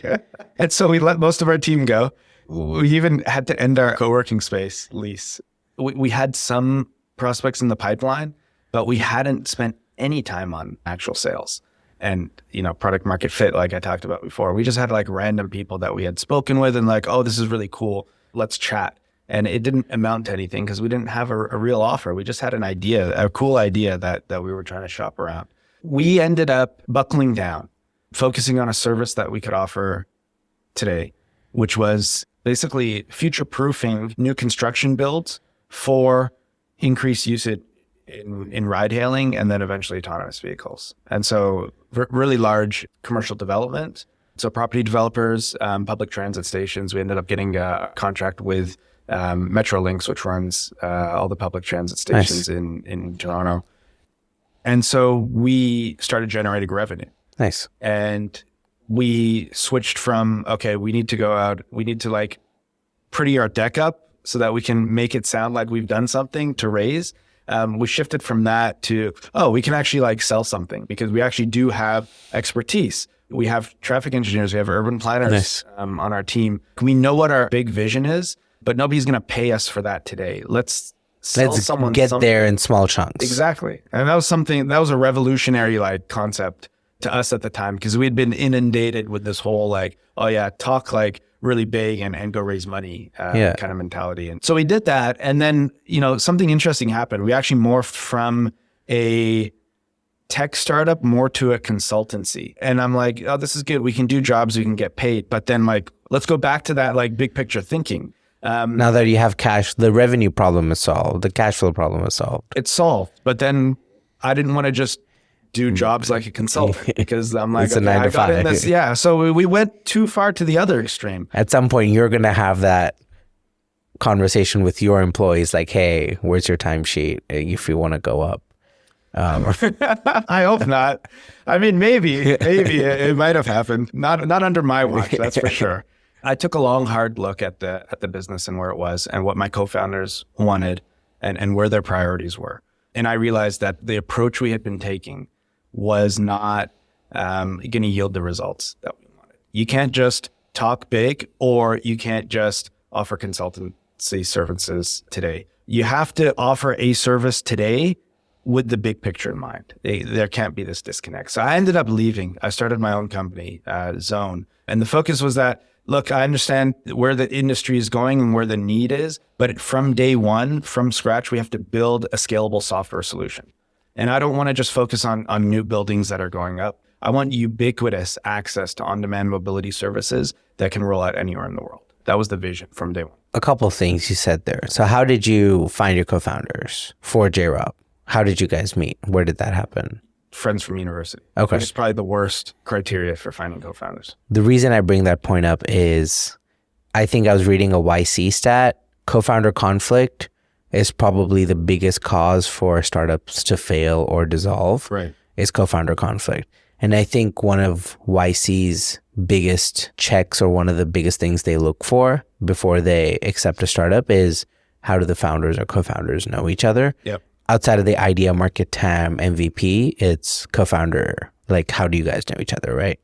And so we let most of our team go. We even had to end our co-working space lease. We had some prospects in the pipeline, but we hadn't spent any time on actual sales and, product market fit, like I talked about before. We just had like random people that we had spoken with and like, oh, this is really cool. Let's chat. And it didn't amount to anything because we didn't have a real offer. We just had an idea, a cool idea that we were trying to shop around. We ended up buckling down, focusing on a service that we could offer today, which was basically future-proofing new construction builds for increased usage in ride hailing and then eventually autonomous vehicles. And so really large commercial development. So property developers, public transit stations, we ended up getting a contract with Metrolinx, which runs all the public transit stations in Toronto. And so we started generating revenue. Nice. And we switched from, okay, we need to go out, we need to like pretty our deck up so that we can make it sound like we've done something to raise. We shifted from that to, we can actually like sell something because we actually do have expertise. We have traffic engineers, we have urban planners on our team. We know what our big vision is. but nobody's going to pay us for that today. Let's get there in small chunks. Exactly. And that was a revolutionary like concept to us at the time, because we had been inundated with this whole like, oh yeah, talk like really big and go raise money kind of mentality. And so we did that. And then, something interesting happened. We actually morphed from a tech startup more to a consultancy. And I'm like, oh, this is good. We can do jobs, we can get paid. But then like, let's go back to that like big picture thinking. Now that you have cash, the revenue problem is solved. The cash flow problem is solved. It's solved. But then I didn't want to just do jobs like a consultant, because I'm like, it's a 9 to 5. Yeah. So we went too far to the other extreme. At some point, you're going to have that conversation with your employees like, hey, where's your timesheet if you want to go up? I hope not. I mean, maybe it might have happened. Not under my watch, that's for sure. I took a long, hard look at the business and where it was and what my co-founders wanted and where their priorities were. And I realized that the approach we had been taking was not going to yield the results that we wanted. You can't just talk big, or you can't just offer consultancy services today. You have to offer a service today with the big picture in mind. There can't be this disconnect. So I ended up leaving. I started my own company, Zone. And the focus was that, look, I understand where the industry is going and where the need is, but from day one, from scratch, we have to build a scalable software solution. And I don't want to just focus on new buildings that are going up. I want ubiquitous access to on-demand mobility services that can roll out anywhere in the world. That was the vision from day one. A couple of things you said there. So how did you find your co-founders for Jrop? How did you guys meet? Where did that happen? Friends from university. Okay. Which is probably the worst criteria for finding co-founders. The reason I bring that point up is I think I was reading a YC stat. Co-founder conflict is probably the biggest cause for startups to fail or dissolve. Right. Is co-founder conflict. And I think one of YC's biggest checks, or one of the biggest things they look for before they accept a startup, is how do the founders or co-founders know each other? Yep. Outside of the idea, market, TAM, MVP, it's co-founder. Like, how do you guys know each other, right?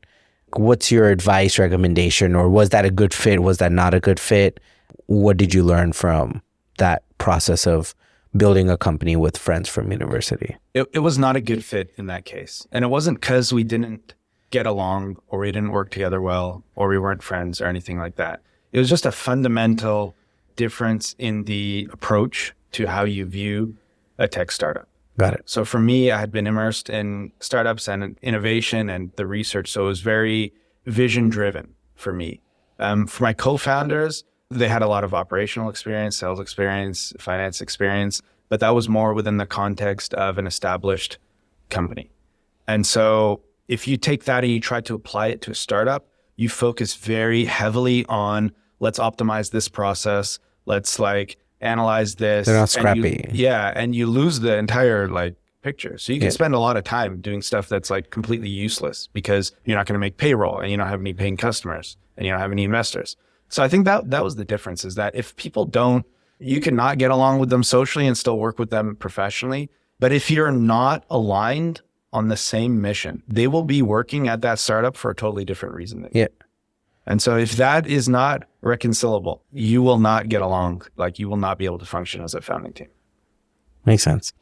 What's your advice, recommendation, or was that a good fit? Was that not a good fit? What did you learn from that process of building a company with friends from university? It was not a good fit in that case. And it wasn't because we didn't get along, or we didn't work together well, or we weren't friends or anything like that. It was just a fundamental difference in the approach to how you view a tech startup. Got it. So for me, I had been immersed in startups and innovation and the research. So it was very vision driven for me. For my co-founders, they had a lot of operational experience, sales experience, finance experience, but that was more within the context of an established company. And so if you take that and you try to apply it to a startup, you focus very heavily on, let's optimize this process. Let's analyze this. They're not scrappy. And you lose the entire picture. So you can spend a lot of time doing stuff that's completely useless because you're not going to make payroll and you don't have any paying customers and you don't have any investors. So I think that was the difference, is that if people you cannot get along with them socially and still work with them professionally. But if you're not aligned on the same mission, they will be working at that startup for a totally different reason. And so if that is not reconcilable, you will not get along. You will not be able to function as a founding team. Makes sense.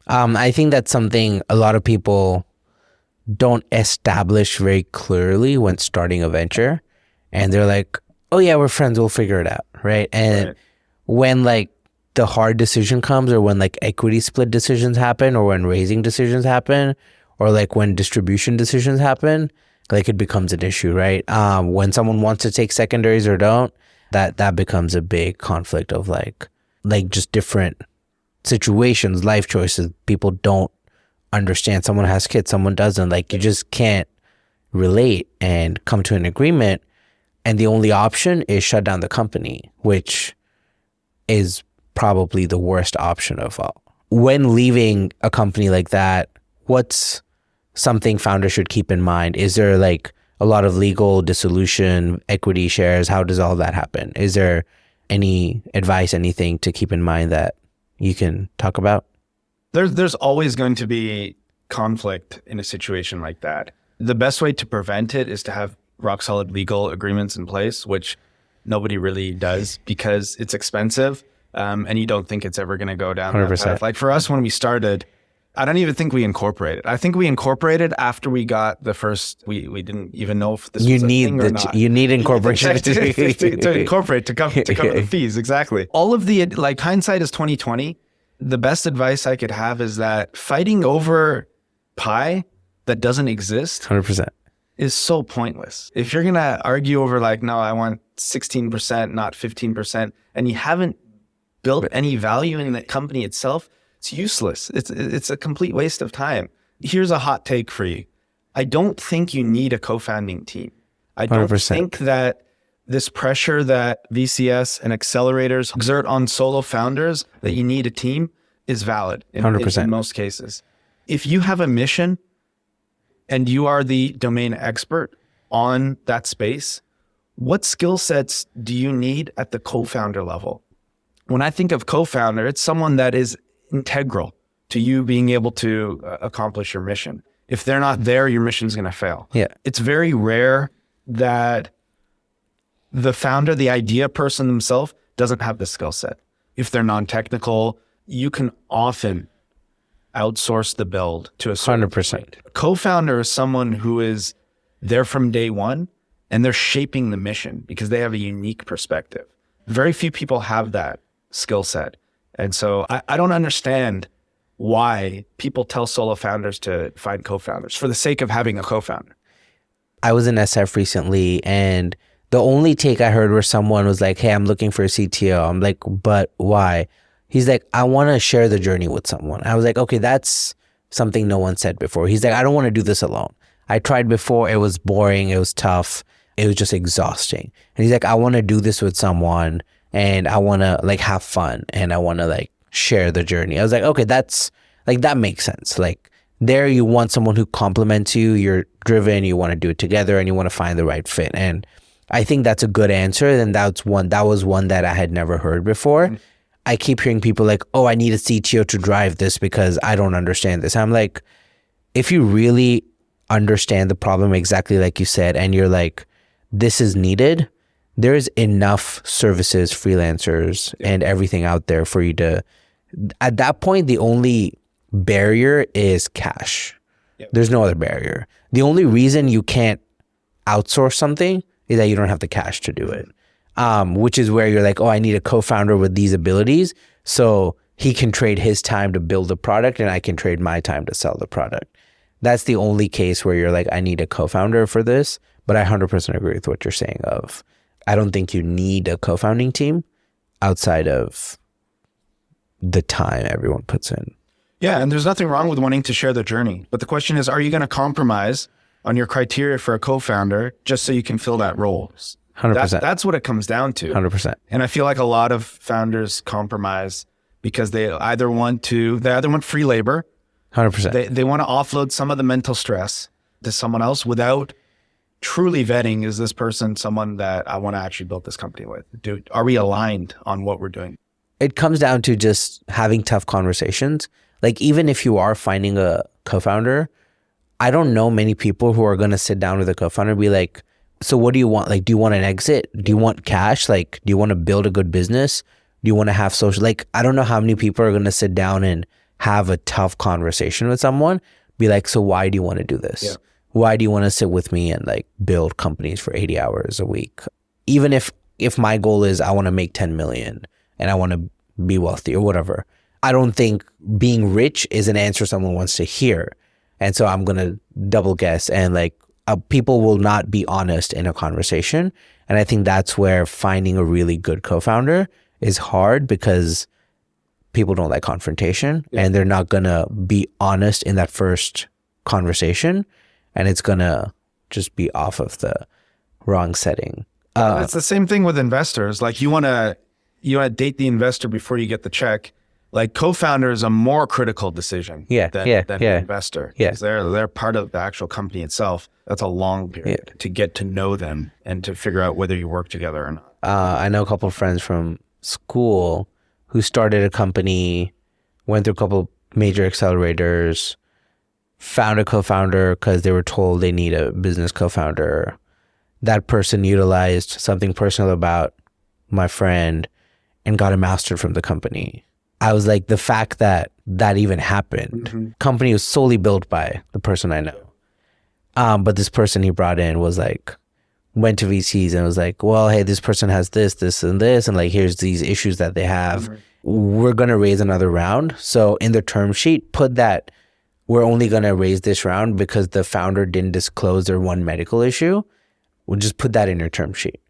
I think that's something a lot of people don't establish very clearly when starting a venture. And they're like, oh yeah, we're friends, we'll figure it out, right? And when the hard decision comes, or when equity split decisions happen, or when raising decisions happen, or when distribution decisions happen, it becomes an issue, right? When someone wants to take secondaries or don't, that becomes a big conflict of just different situations, life choices. People don't understand. Someone has kids, someone doesn't. You just can't relate and come to an agreement. And the only option is shut down the company, which is probably the worst option of all. When leaving a company like that, what's something founders should keep in mind? Is there a lot of legal dissolution, equity shares? How does all that happen? Is there any advice, anything to keep in mind that you can talk about? There's always going to be conflict in a situation like that. The best way to prevent it is to have rock solid legal agreements in place, which nobody really does because it's expensive, and you don't think it's ever going to go down that 100%. path. Like for us, when we started, I don't even think we incorporated. I think we incorporated after we got the first. We didn't even know if this was a thing or not. You need incorporation to incorporate to cover the fees. Exactly. All of the like hindsight is 2020. The best advice I could have is that fighting over pie that doesn't exist 100%. is so pointless. If you're gonna argue over like, no, I want 16%, not 15%, and you haven't built any value in the company itself, it's useless. It's a complete waste of time. Here's a hot take for you. I don't think you need a co-founding team. I don't 100%. think that this pressure that VCS and accelerators exert on solo founders that you need a team is valid in 100%. in most cases. If you have a mission and you are the domain expert on that space, what skill sets do you need at the co-founder level? When I think of co-founder, it's someone that is integral to you being able to accomplish your mission. If they're not there, your mission's going to fail. Yeah. It's very rare that the founder, the idea person themselves, doesn't have the skill set. If they're non-technical, you can often outsource the build to a certain 100%. point. A co-founder is someone who is there from day one and they're shaping the mission because they have a unique perspective. Very few people have that skill set. And so I don't understand why people tell solo founders to find co-founders for the sake of having a co-founder. I was in SF recently, and the only take I heard where someone was like, hey, I'm looking for a CTO. I'm like, but why? He's like, I want to share the journey with someone. I was like, okay, that's something no one said before. He's like, I don't want to do this alone. I tried before. It was boring. It was tough. It was just exhausting. And he's like, I want to do this with someone, and I want to like have fun, and I want to like share the journey. I was like, okay, that's like, that makes sense. Like there you want someone who complements you, you're driven, you want to do it together, and you want to find the right fit. And I think that's a good answer. And that was one that I had never heard before. Mm-hmm. I keep hearing people like, oh, I need a CTO to drive this because I don't understand this. I'm like, if you really understand the problem exactly like you said, and you're like, this is needed, there's enough services, freelancers, and everything out there for you to, at that point, the only barrier is cash. Yep. There's no other barrier. The only reason you can't outsource something is that you don't have the cash to do it. Which is where you're like, oh, I need a co-founder with these abilities, so he can trade his time to build the product and I can trade my time to sell the product. That's the only case where you're like, I need a co-founder for this. But I 100% agree with what you're saying of, I don't think you need a co-founding team outside of the time everyone puts in. Yeah, and there's nothing wrong with wanting to share the journey. But the question is, are you going to compromise on your criteria for a co-founder just so you can fill that role? 100%. That's what it comes down to. 100%. And I feel like a lot of founders compromise because they either want free labor. 100%. They want to offload some of the mental stress to someone else without truly vetting, is this person someone that I want to actually build this company with? Are we aligned on what we're doing? It comes down to just having tough conversations. Like even if you are finding a co-founder, I don't know many people who are going to sit down with a co-founder and be like, so what do you want? Like, do you want an exit? Do you want cash? Like, do you want to build a good business? Do you want to have social? Like, I don't know how many people are going to sit down and have a tough conversation with someone. Be like, so why do you want to do this? Yeah. Why do you want to sit with me and like build companies for 80 hours a week? Even if my goal is I want to make 10 million and I want to be wealthy or whatever, I don't think being rich is an answer someone wants to hear. And so I'm going to double guess, and like people will not be honest in a conversation. And I think that's where finding a really good co-founder is hard, because people don't like confrontation. Yeah. And they're not going to be honest in that first conversation. And it's going to just be off of the wrong setting. It's the same thing with investors. Like you want to date the investor before you get the check. Like co-founder is a more critical decision than an investor. Yeah. Because they're part of the actual company itself. That's a long period to get to know them and to figure out whether you work together or not. I know a couple of friends from school who started a company, went through a couple major accelerators, found a co-founder because they were told they need a business co-founder, that person utilized something personal about my friend and got him ousted from the company. I was like, the fact that that even happened, company was solely built by the person I know. But this person he brought in was like, went to VCs and was like, well, hey, this person has this, and this, and like, here's these issues that they have. We're going to raise another round. So in the term sheet, put that we're only going to raise this round because the founder didn't disclose their one medical issue. We'll just put that in your term sheet.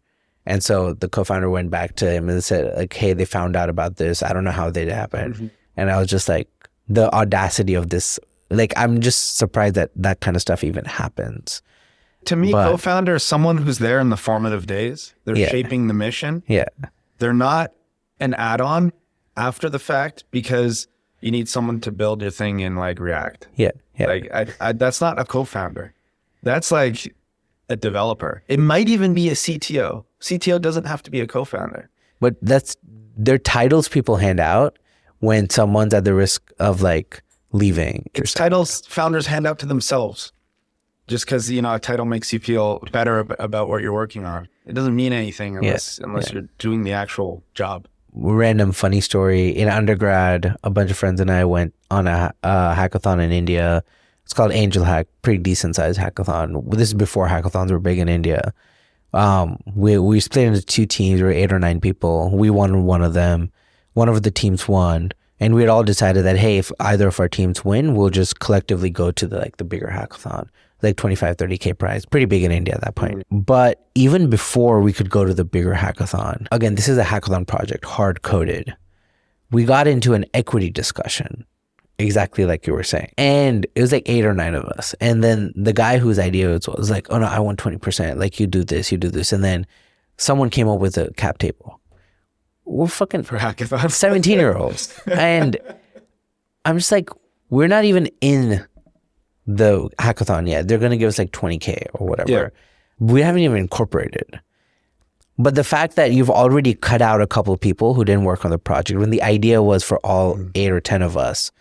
And so the co-founder went back to him and said, like, hey, they found out about this. I don't know how it happened. And I was just like, the audacity of this, like, I'm just surprised that that kind of stuff even happens. To me, co-founder is someone who's there in the formative days. They're shaping the mission. Yeah. They're not an add-on after the fact because you need someone to build your thing in like React. Yeah. Like that's not a co-founder. That's like a developer. It might even be a CTO. CTO doesn't have to be a co-founder. But they're titles people hand out when someone's at the risk of like leaving. It's titles founders hand out to themselves. Just because, you know, a title makes you feel better about what you're working on. It doesn't mean anything unless you're doing the actual job. Random funny story. In undergrad, a bunch of friends and I went on a hackathon in India. It's called Angel Hack, pretty decent sized hackathon. This is before hackathons were big in India. We split into two teams. We were 8 or 9 people. We won one of them. One of the teams won. And we had all decided that, hey, if either of our teams win, we'll just collectively go to the bigger hackathon. Like 25, 30K prize. Pretty big in India at that point. But even before we could go to the bigger hackathon, again, this is a hackathon project, hard coded. We got into an equity discussion, exactly like you were saying. And it was like 8 or 9 of us. And then the guy whose idea was like, oh no, I want 20%. Like you do this. And then someone came up with a cap table. We're fucking for hackathon 17-year-olds. And I'm just like, we're not even in the hackathon yet. They're going to give us like 20K or whatever. Yeah. We haven't even incorporated. But the fact that you've already cut out a couple of people who didn't work on the project when the idea was for all 8 or 10 of us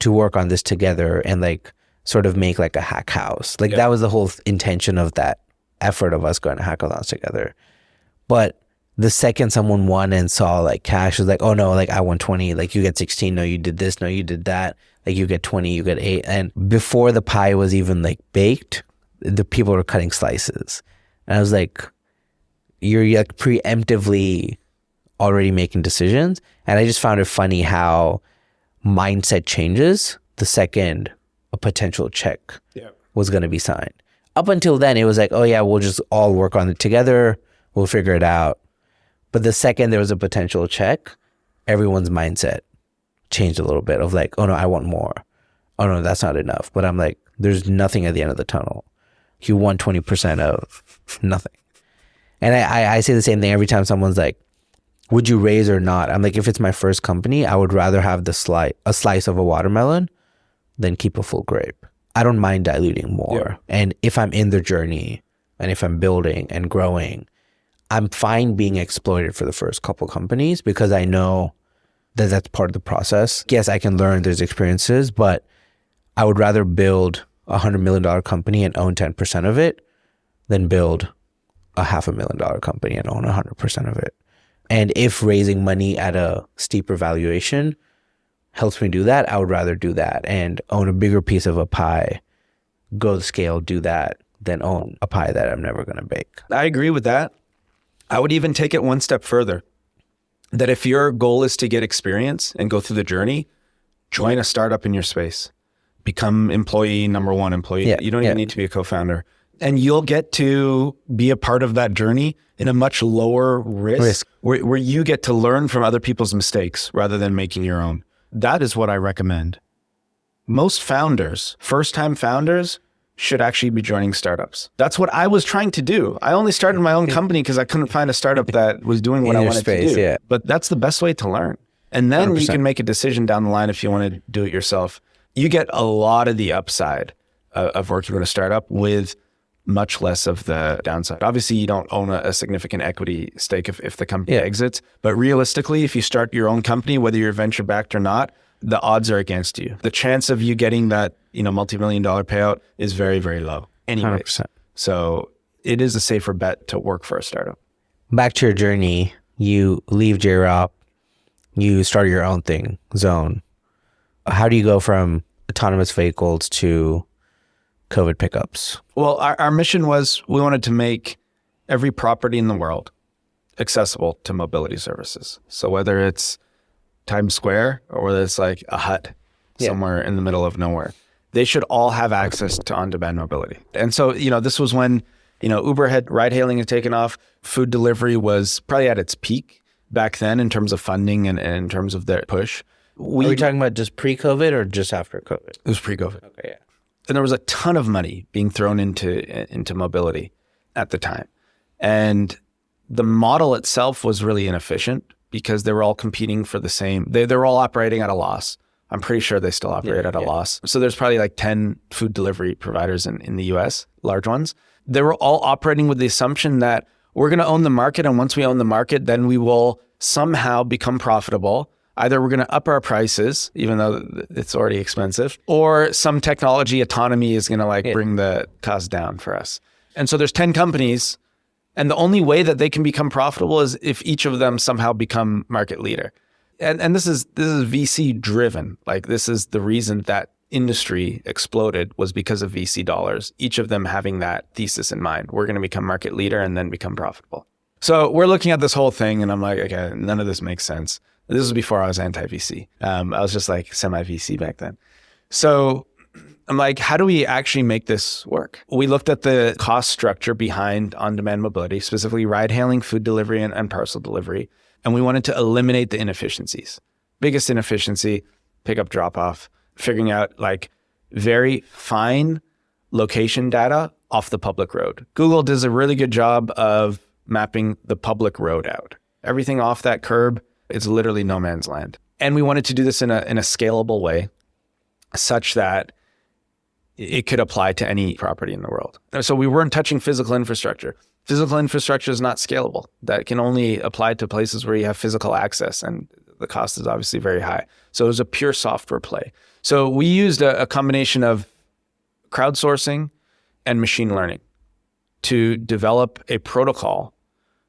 to work on this together and like sort of make like a hack house. Like that was the whole intention of that effort of us going to hackathons together. But the second someone won and saw like cash, was like, oh no, like I won 20, like you get 16, no, you did this, no, you did that. Like you get 20, you get 8. And before the pie was even like baked, the people were cutting slices. And I was like, you're like preemptively already making decisions. And I just found it funny how mindset changes the second a potential check was going to be signed. Up until then, it was like, oh yeah, we'll just all work on it together. We'll figure it out. But the second there was a potential check, everyone's mindset changed a little bit of like, oh no, I want more. Oh no, that's not enough. But I'm like, there's nothing at the end of the tunnel. You won 20% of nothing. And I say the same thing every time someone's like, would you raise or not? I'm like, if it's my first company, I would rather have a slice of a watermelon than keep a full grape. I don't mind diluting more. Yeah. And if I'm in the journey and if I'm building and growing, I'm fine being exploited for the first couple companies because I know that that's part of the process. Yes, I can learn, there's experiences, but I would rather build a $100 million company and own 10% of it than build a $500,000 company and own 100% of it. And if raising money at a steeper valuation helps me do that, I would rather do that and own a bigger piece of a pie, go to scale, do that, than own a pie that I'm never going to bake. I agree with that. I would even take it one step further. That if your goal is to get experience and go through the journey, join a startup in your space. Become employee number 1 employee. Yeah, you don't even need to be a co-founder. And you'll get to be a part of that journey in a much lower risk. Where you get to learn from other people's mistakes rather than making your own. That is what I recommend. Most founders, first-time founders, should actually be joining startups. That's what I was trying to do. I only started my own company because I couldn't find a startup that was doing what I wanted to do. Yeah. But that's the best way to learn. And then 100%. You can make a decision down the line if you want to do it yourself. You get a lot of the upside of working with a startup with much less of the downside. Obviously, you don't own a significant equity stake if the company exits. But realistically, if you start your own company, whether you're venture backed or not, the odds are against you. The chance of you getting that, multi-million-dollar payout is very, very low. Anyway, 100%. So it is a safer bet to work for a startup. Back to your journey, you leave Jrop, you start your own thing, Zone. How do you go from autonomous vehicles to COVID pickups? Well, our mission was we wanted to make every property in the world accessible to mobility services. So whether it's Times Square or whether it's like a hut somewhere in the middle of nowhere, they should all have access to on-demand mobility. And so, this was when, Uber ride hailing had taken off. Food delivery was probably at its peak back then in terms of funding and in terms of their push. Are we talking about just pre-COVID or just after COVID? It was pre-COVID. Okay, yeah. And there was a ton of money being thrown into mobility at the time. And the model itself was really inefficient because they were all competing for the same, they were all operating at a loss. I'm pretty sure they still operate at a loss. So there's probably like 10 food delivery providers in the US, large ones. They were all operating with the assumption that we're going to own the market. And once we own the market, then we will somehow become profitable. Either we're going to up our prices, even though it's already expensive, or some technology autonomy is going to bring the cost down for us. And so there's 10 companies, and the only way that they can become profitable is if each of them somehow become market leader. And this is VC driven. This is the reason that industry exploded was because of VC dollars, each of them having that thesis in mind. We're going to become market leader and then become profitable. So we're looking at this whole thing and I'm like, okay, none of this makes sense. This was before I was anti-VC. I was just semi-VC back then. So I'm like, how do we actually make this work? We looked at the cost structure behind on-demand mobility, specifically ride hailing, food delivery, and parcel delivery. And we wanted to eliminate the inefficiencies. Biggest inefficiency, pick up, drop off, figuring out very fine location data off the public road. Google does a really good job of mapping the public road out. Everything off that curb, it's literally no man's land. And we wanted to do this in a scalable way such that it could apply to any property in the world. So we weren't touching physical infrastructure. Physical infrastructure is not scalable. That can only apply to places where you have physical access, and the cost is obviously very high. So it was a pure software play. So we used a combination of crowdsourcing and machine learning to develop a protocol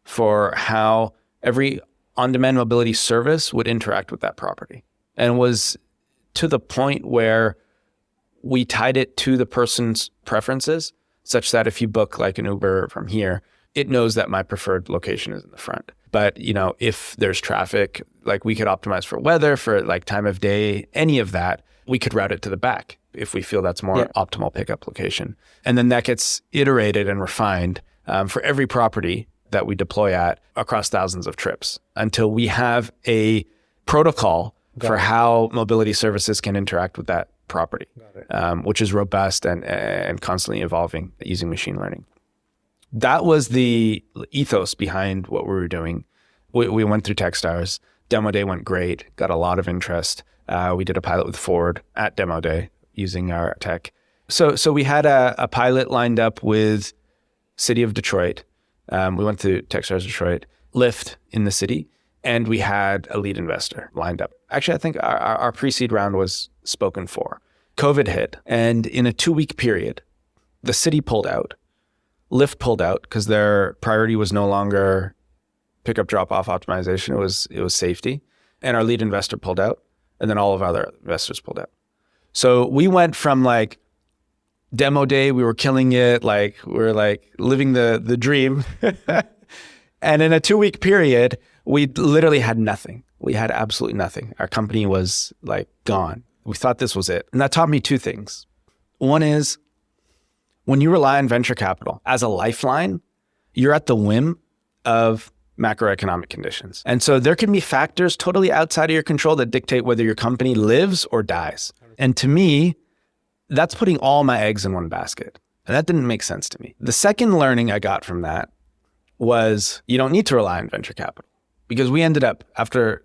for how every on-demand mobility service would interact with that property. And was to the point where we tied it to the person's preferences, such that if you book an Uber from here, it knows that my preferred location is in the front. But, if there's traffic, we could optimize for weather, for time of day, any of that, we could route it to the back if we feel that's more optimal pickup location. And then that gets iterated and refined for every property that we deploy at across thousands of trips until we have a protocol for how mobility services can interact with that property, which is robust and constantly evolving using machine learning. That was the ethos behind what we were doing. We went through Techstars. Demo day went great, got a lot of interest. We did a pilot with Ford at Demo Day using our tech. So we had a pilot lined up with City of Detroit. We went to Techstars Detroit, Lyft in the city, and we had a lead investor lined up. Actually, I think our pre-seed round was spoken for. COVID hit, and in a 2-week period, the city pulled out. Lyft pulled out because their priority was no longer pickup drop-off optimization. It was safety. And our lead investor pulled out, and then all of our other investors pulled out. So we went from demo day, we were killing it, we were living the dream. And in a 2-week period, we literally had nothing. We had absolutely nothing. Our company was gone. We thought this was it. And that taught me 2 things. One is when you rely on venture capital as a lifeline, you're at the whim of macroeconomic conditions. And so there can be factors totally outside of your control that dictate whether your company lives or dies. And to me, that's putting all my eggs in one basket. And that didn't make sense to me. The second learning I got from that was you don't need to rely on venture capital, because we ended up, after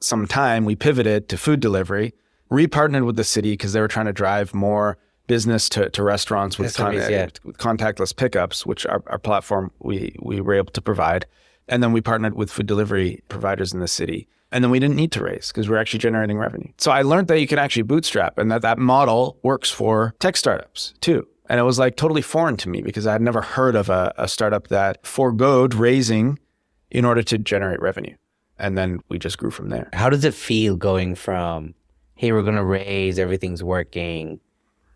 some time, we pivoted to food delivery, repartnered with the city because they were trying to drive more business to restaurants with contactless pickups, which our platform, we were able to provide. And then we partnered with food delivery providers in the city. And then we didn't need to raise because we're actually generating revenue. So I learned that you can actually bootstrap and that model works for tech startups too. And it was like totally foreign to me because I had never heard of a startup that foregoed raising in order to generate revenue. And then we just grew from there. How does it feel going from, hey, we're going to raise, everything's working,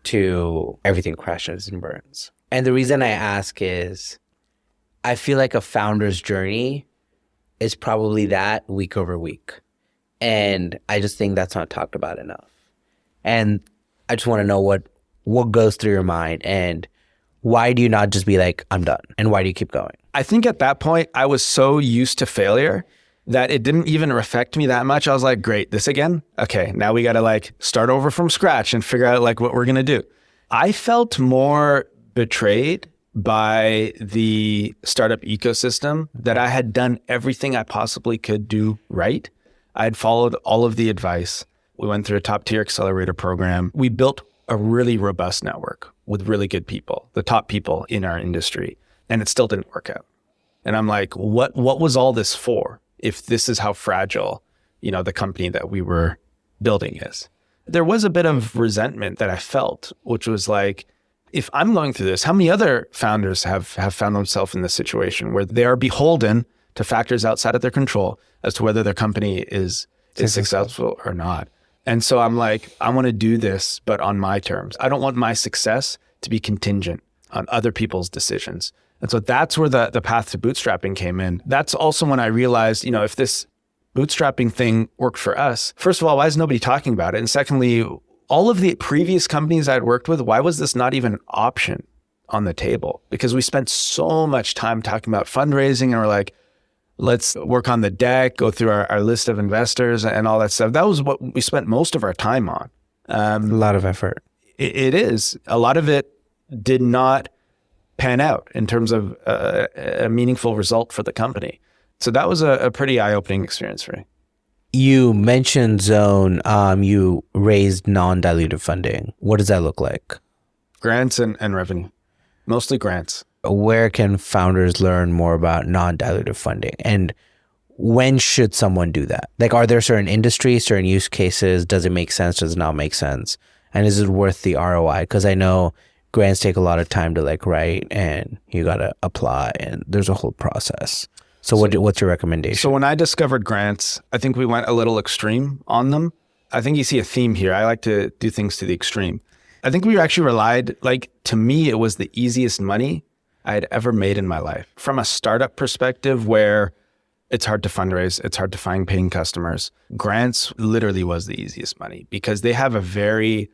to everything crashes and burns? And the reason I ask is I feel like a founder's journey is probably that week over week. And I just think that's not talked about enough. And I just want to know what goes through your mind, and why do you not just be like, I'm done? And why do you keep going? I think at that point, I was so used to failure that it didn't even affect me that much. I was like, great, this again? Okay, now we got to like start over from scratch and figure out like what we're going to do. I felt more betrayed by the startup ecosystem that I had done everything I possibly could do right. I had followed all of the advice. We went through a top tier accelerator program. We built a really robust network with really good people, the top people in our industry, and it still didn't work out. And I'm like, what was all this for if this is how fragile, the company that we were building is? There was a bit of resentment that I felt, which was like, if I'm going through this, how many other founders have found themselves in this situation where they are beholden to factors outside of their control as to whether their company is successful or not? And so I'm like, I want to do this, but on my terms. I don't want my success to be contingent on other people's decisions. And so that's where the path to bootstrapping came in. That's also when I realized, if this bootstrapping thing worked for us, first of all, why is nobody talking about it? And secondly, all of the previous companies I'd worked with, why was this not even an option on the table? Because we spent so much time talking about fundraising, and we're like, let's work on the deck, go through our list of investors and all that stuff. That was what we spent most of our time on. A lot of effort. It is. A lot of it did not pan out in terms of a meaningful result for the company. So that was a pretty eye-opening experience for me. You mentioned Zone. You raised non-dilutive funding. What does that look like? Grants and revenue. Mostly grants. Where can founders learn more about non-dilutive funding? And when should someone do that? Like, are there certain industries, certain use cases? Does it make sense? Does it not make sense? And is it worth the ROI? Because I know grants take a lot of time to write, and you got to apply, and there's a whole process. So what's your recommendation? So when I discovered grants, I think we went a little extreme on them. I think you see a theme here. I like to do things to the extreme. I think we actually relied, to me, it was the easiest money I had ever made in my life. From a startup perspective where it's hard to fundraise, it's hard to find paying customers, grants literally was the easiest money because they have a very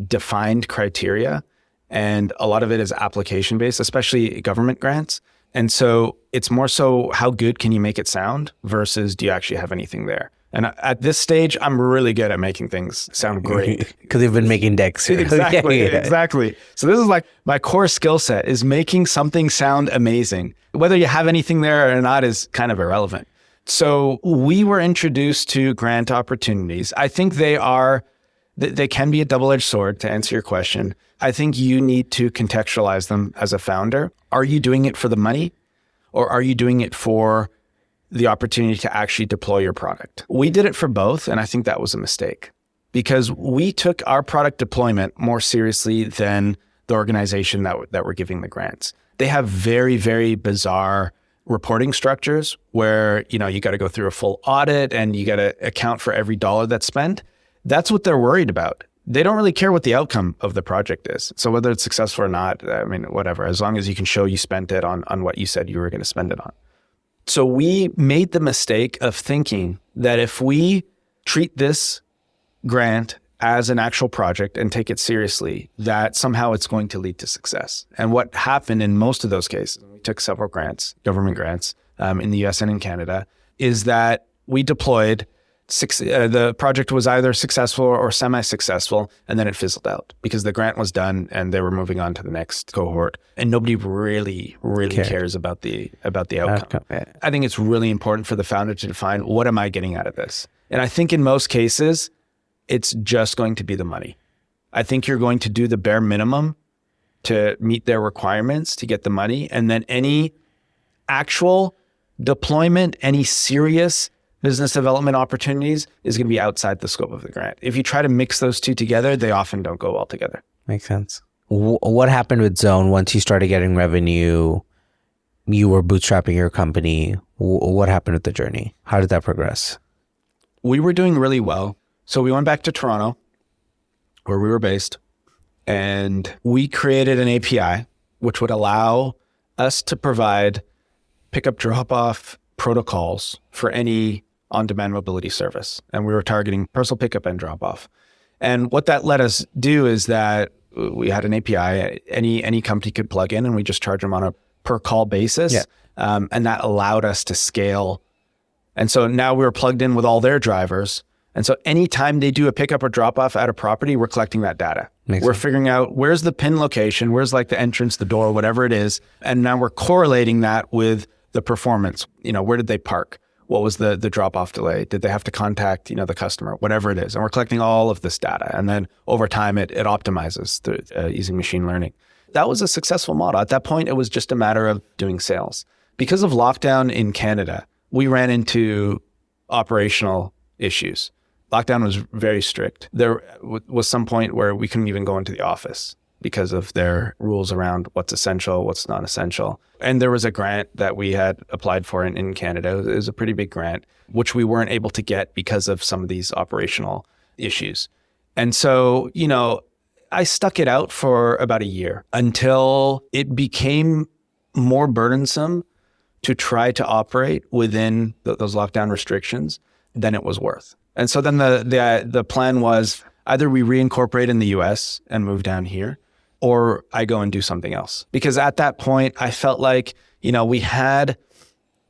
defined criteria, and a lot of it is application based, especially government grants. And so it's more so how good can you make it sound versus do you actually have anything there? And at this stage, I'm really good at making things sound great. Because you've been making decks. Exactly, exactly. So this is my core skill set is making something sound amazing. Whether you have anything there or not is kind of irrelevant. So we were introduced to grant opportunities. I think they can be a double-edged sword, to answer your question. I think you need to contextualize them as a founder. Are you doing it for the money, or are you doing it for the opportunity to actually deploy your product? We did it for both, and I think that was a mistake because we took our product deployment more seriously than the organization that were giving the grants. They have very, very bizarre reporting structures where, you got to go through a full audit and you got to account for every dollar that's spent. That's what they're worried about. They don't really care what the outcome of the project is. So whether it's successful or not, whatever, as long as you can show you spent it on what you said you were going to spend it on. So we made the mistake of thinking that if we treat this grant as an actual project and take it seriously, that somehow it's going to lead to success. And what happened in most of those cases, we took several grants, government grants, in the US and in Canada, is that we deployed the project was either successful or semi-successful, and then it fizzled out because the grant was done and they were moving on to the next cohort, and nobody really cares about the outcome. I think it's really important for the founder to define, what am I getting out of this? And I think in most cases, it's just going to be the money. I think you're going to do the bare minimum to meet their requirements to get the money, and then any actual deployment, any serious business development opportunities is going to be outside the scope of the grant. If you try to mix those two together, they often don't go well together. Makes sense. what happened with Zone once you started getting revenue? You were bootstrapping your company. What happened with the journey? How did that progress? We were doing really well. So we went back to Toronto, where we were based, and we created an API which would allow us to provide pickup drop-off protocols for any on-demand mobility service. And we were targeting personal pickup and drop-off. And what that let us do is that we had an API, any company could plug in, and we just charge them on a per call basis. Yeah. And that allowed us to scale. And so now we were plugged in with all their drivers. And so anytime they do a pickup or drop off at a property, we're collecting that data. We're figuring out where's the pin location, where's like the entrance, the door, whatever it is. And now we're correlating that with the performance. Where did they park? What was the drop off delay? Did they have to contact, the customer, whatever it is. And we're collecting all of this data. And then over time, it optimizes using machine learning. That was a successful model. At that point, it was just a matter of doing sales. Because of lockdown in Canada, we ran into operational issues. Lockdown was very strict. There was some point where we couldn't even go into the office because of their rules around what's essential, what's not essential. And there was a grant that we had applied for in Canada. It was a pretty big grant, which we weren't able to get because of some of these operational issues. And so, I stuck it out for about a year until it became more burdensome to try to operate within those lockdown restrictions than it was worth. And so then the plan was either we reincorporate in the US and move down here, or I go and do something else. Because at that point, I felt like, we had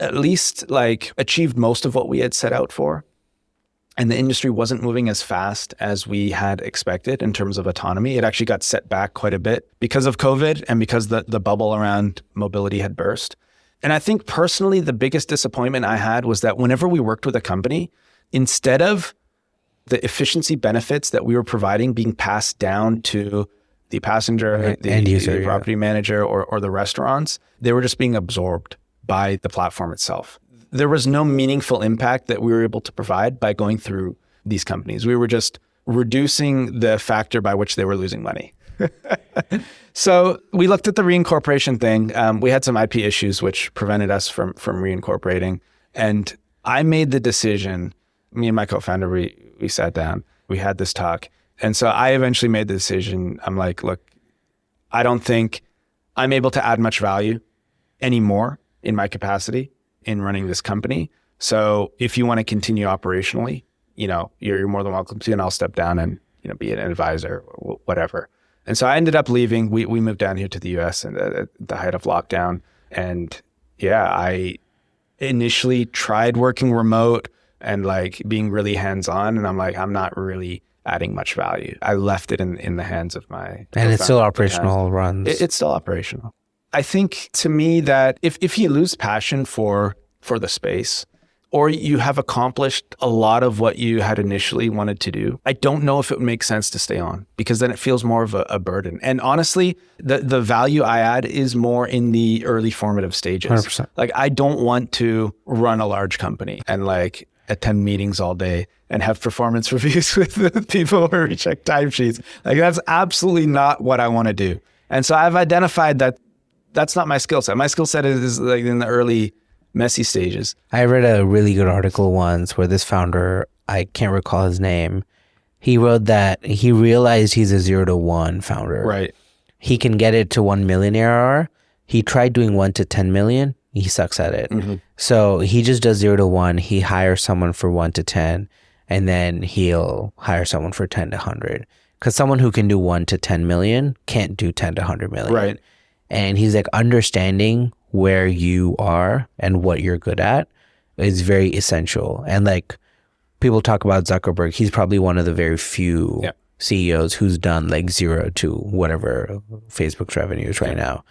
at least achieved most of what we had set out for. And the industry wasn't moving as fast as we had expected in terms of autonomy. It actually got set back quite a bit because of COVID and because the bubble around mobility had burst. And I think personally, the biggest disappointment I had was that whenever we worked with a company, instead of the efficiency benefits that we were providing being passed down to the passenger, the end user, the property manager, or the restaurants, they were just being absorbed by the platform itself. There was no meaningful impact that we were able to provide by going through these companies. We were just reducing the factor by which they were losing money. So we looked at the reincorporation thing. We had some IP issues which prevented us from reincorporating. And I made the decision, me and my co-founder, we sat down, we had this talk. And so I eventually made the decision. I'm like, look, I don't think I'm able to add much value anymore in my capacity in running this company. So if you want to continue operationally, you're more than welcome to, and I'll step down and, be an advisor or whatever. And so I ended up leaving. We moved down here to the US at the height of lockdown. And I initially tried working remote and being really hands-on. And I'm like, I'm not really adding much value. I left it in the hands of my... And it's still operational runs. It's still operational. I think to me that if you lose passion for the space, or you have accomplished a lot of what you had initially wanted to do, I don't know if it would make sense to stay on, because then it feels more of a burden. And honestly, the value I add is more in the early formative stages. 100%. I don't want to run a large company and attend meetings all day and have performance reviews with people where we check timesheets. That's absolutely not what I want to do. And so I've identified that that's not my skill set. My skill set is in the early messy stages. I read a really good article once where this founder, I can't recall his name, he wrote that he realized he's a 0 to 1 founder. Right. He can get it to 1 million ARR. He tried doing 1 to 10 million. He sucks at it. Mm-hmm. So he just does 0 to 1. He hires someone for 1 to 10, and then he'll hire someone for 10 to 100. Because someone who can do 1 to 10 million can't do 10 to 100 million. Right. And he's understanding where you are and what you're good at is very essential. And people talk about Zuckerberg, he's probably one of the very few CEOs who's done 0 to whatever Facebook's revenue is right now.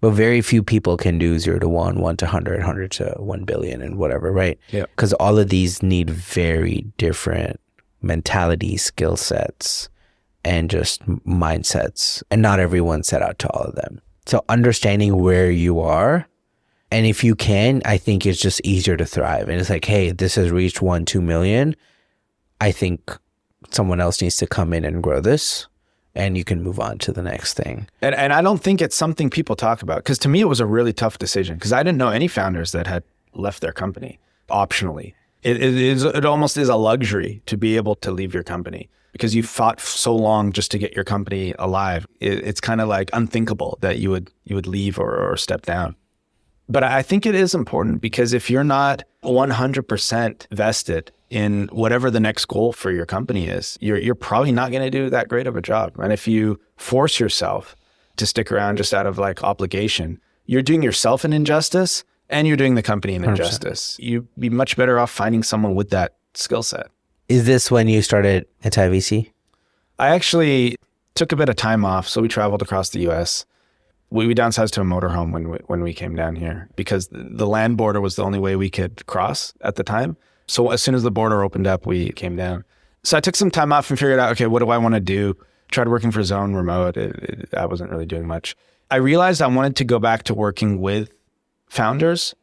But very few people can do 0 to 1, 1 to 100, 100 to 1 billion and whatever, right? Yeah. Because all of these need very different mentality, skill sets, and just mindsets. And not everyone set out to all of them. So understanding where you are, and if you can, I think it's just easier to thrive. And it's hey, this has reached 1-2 million. I think someone else needs to come in and grow this. and you can move on to the next thing. And I don't think it's something people talk about, because to me, it was a really tough decision, because I didn't know any founders that had left their company optionally. It almost is a luxury to be able to leave your company, because you fought so long just to get your company alive. It's kind of like unthinkable that you would leave or step down. But I think it is important, because if you're not 100% vested in whatever the next goal for your company is, you're probably not going to do that great of a job. And if you force yourself to stick around just out of like obligation, you're doing yourself an injustice and you're doing the company an 100%. Injustice. You'd be much better off finding someone with that skill set. Is this when you started anti-VC? I actually took a bit of time off. So we traveled across the US. We downsized to a motorhome when we came down here, because the land border was the only way we could cross at the time. So as soon as the border opened up, we came down. So I took some time off and figured out, okay, what do I want to do? Tried working for Zone remote. I wasn't really doing much. I realized I wanted to go back to working with founders,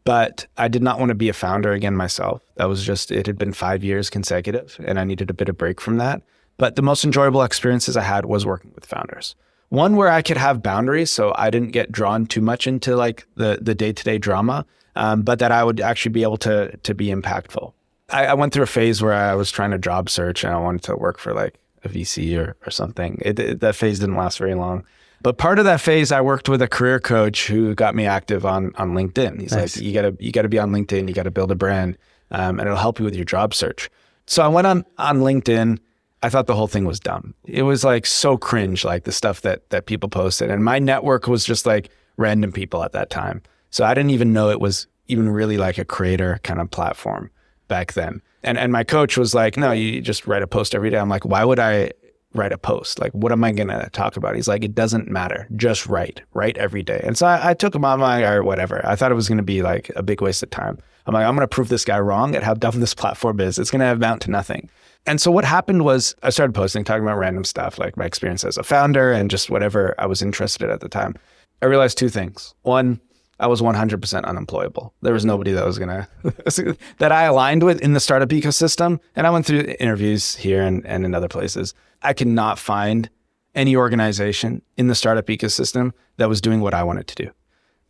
but I did not want to be a founder again myself. That was just, it had been 5 years consecutive and I needed a bit of break from that. But the most enjoyable experiences I had was working with founders. One where I could have boundaries, so I didn't get drawn too much into like the day-to-day drama, but that I would actually be able to be impactful. I went through a phase where I was trying to job search and I wanted to work for like a VC or something. That phase didn't last very long. But part of that phase, I worked with a career coach who got me active on LinkedIn. He's Nice. like, you gotta be on LinkedIn, you gotta build a brand, and it'll help you with your job search. So I went on LinkedIn. I thought the whole thing was dumb. It was like so cringe, like the stuff that people posted. And my network was just like random people at that time. So I didn't even know it was even really like a creator kind of platform back then. And my coach was like, no, you just write a post every day. I'm like, why would I write a post? Like, what am I going to talk about? He's like, it doesn't matter. Just write every day. And so I took him on or whatever. I thought it was going to be like a big waste of time. I'm like, I'm going to prove this guy wrong at how dumb this platform is. It's going to amount to nothing. And so what happened was I started posting, talking about random stuff, like my experience as a founder and just whatever I was interested in at the time. I realized two things. One, I was 100% unemployable. There was nobody that was that I aligned with in the startup ecosystem. And I went through interviews here and in other places. I could not find any organization in the startup ecosystem that was doing what I wanted to do.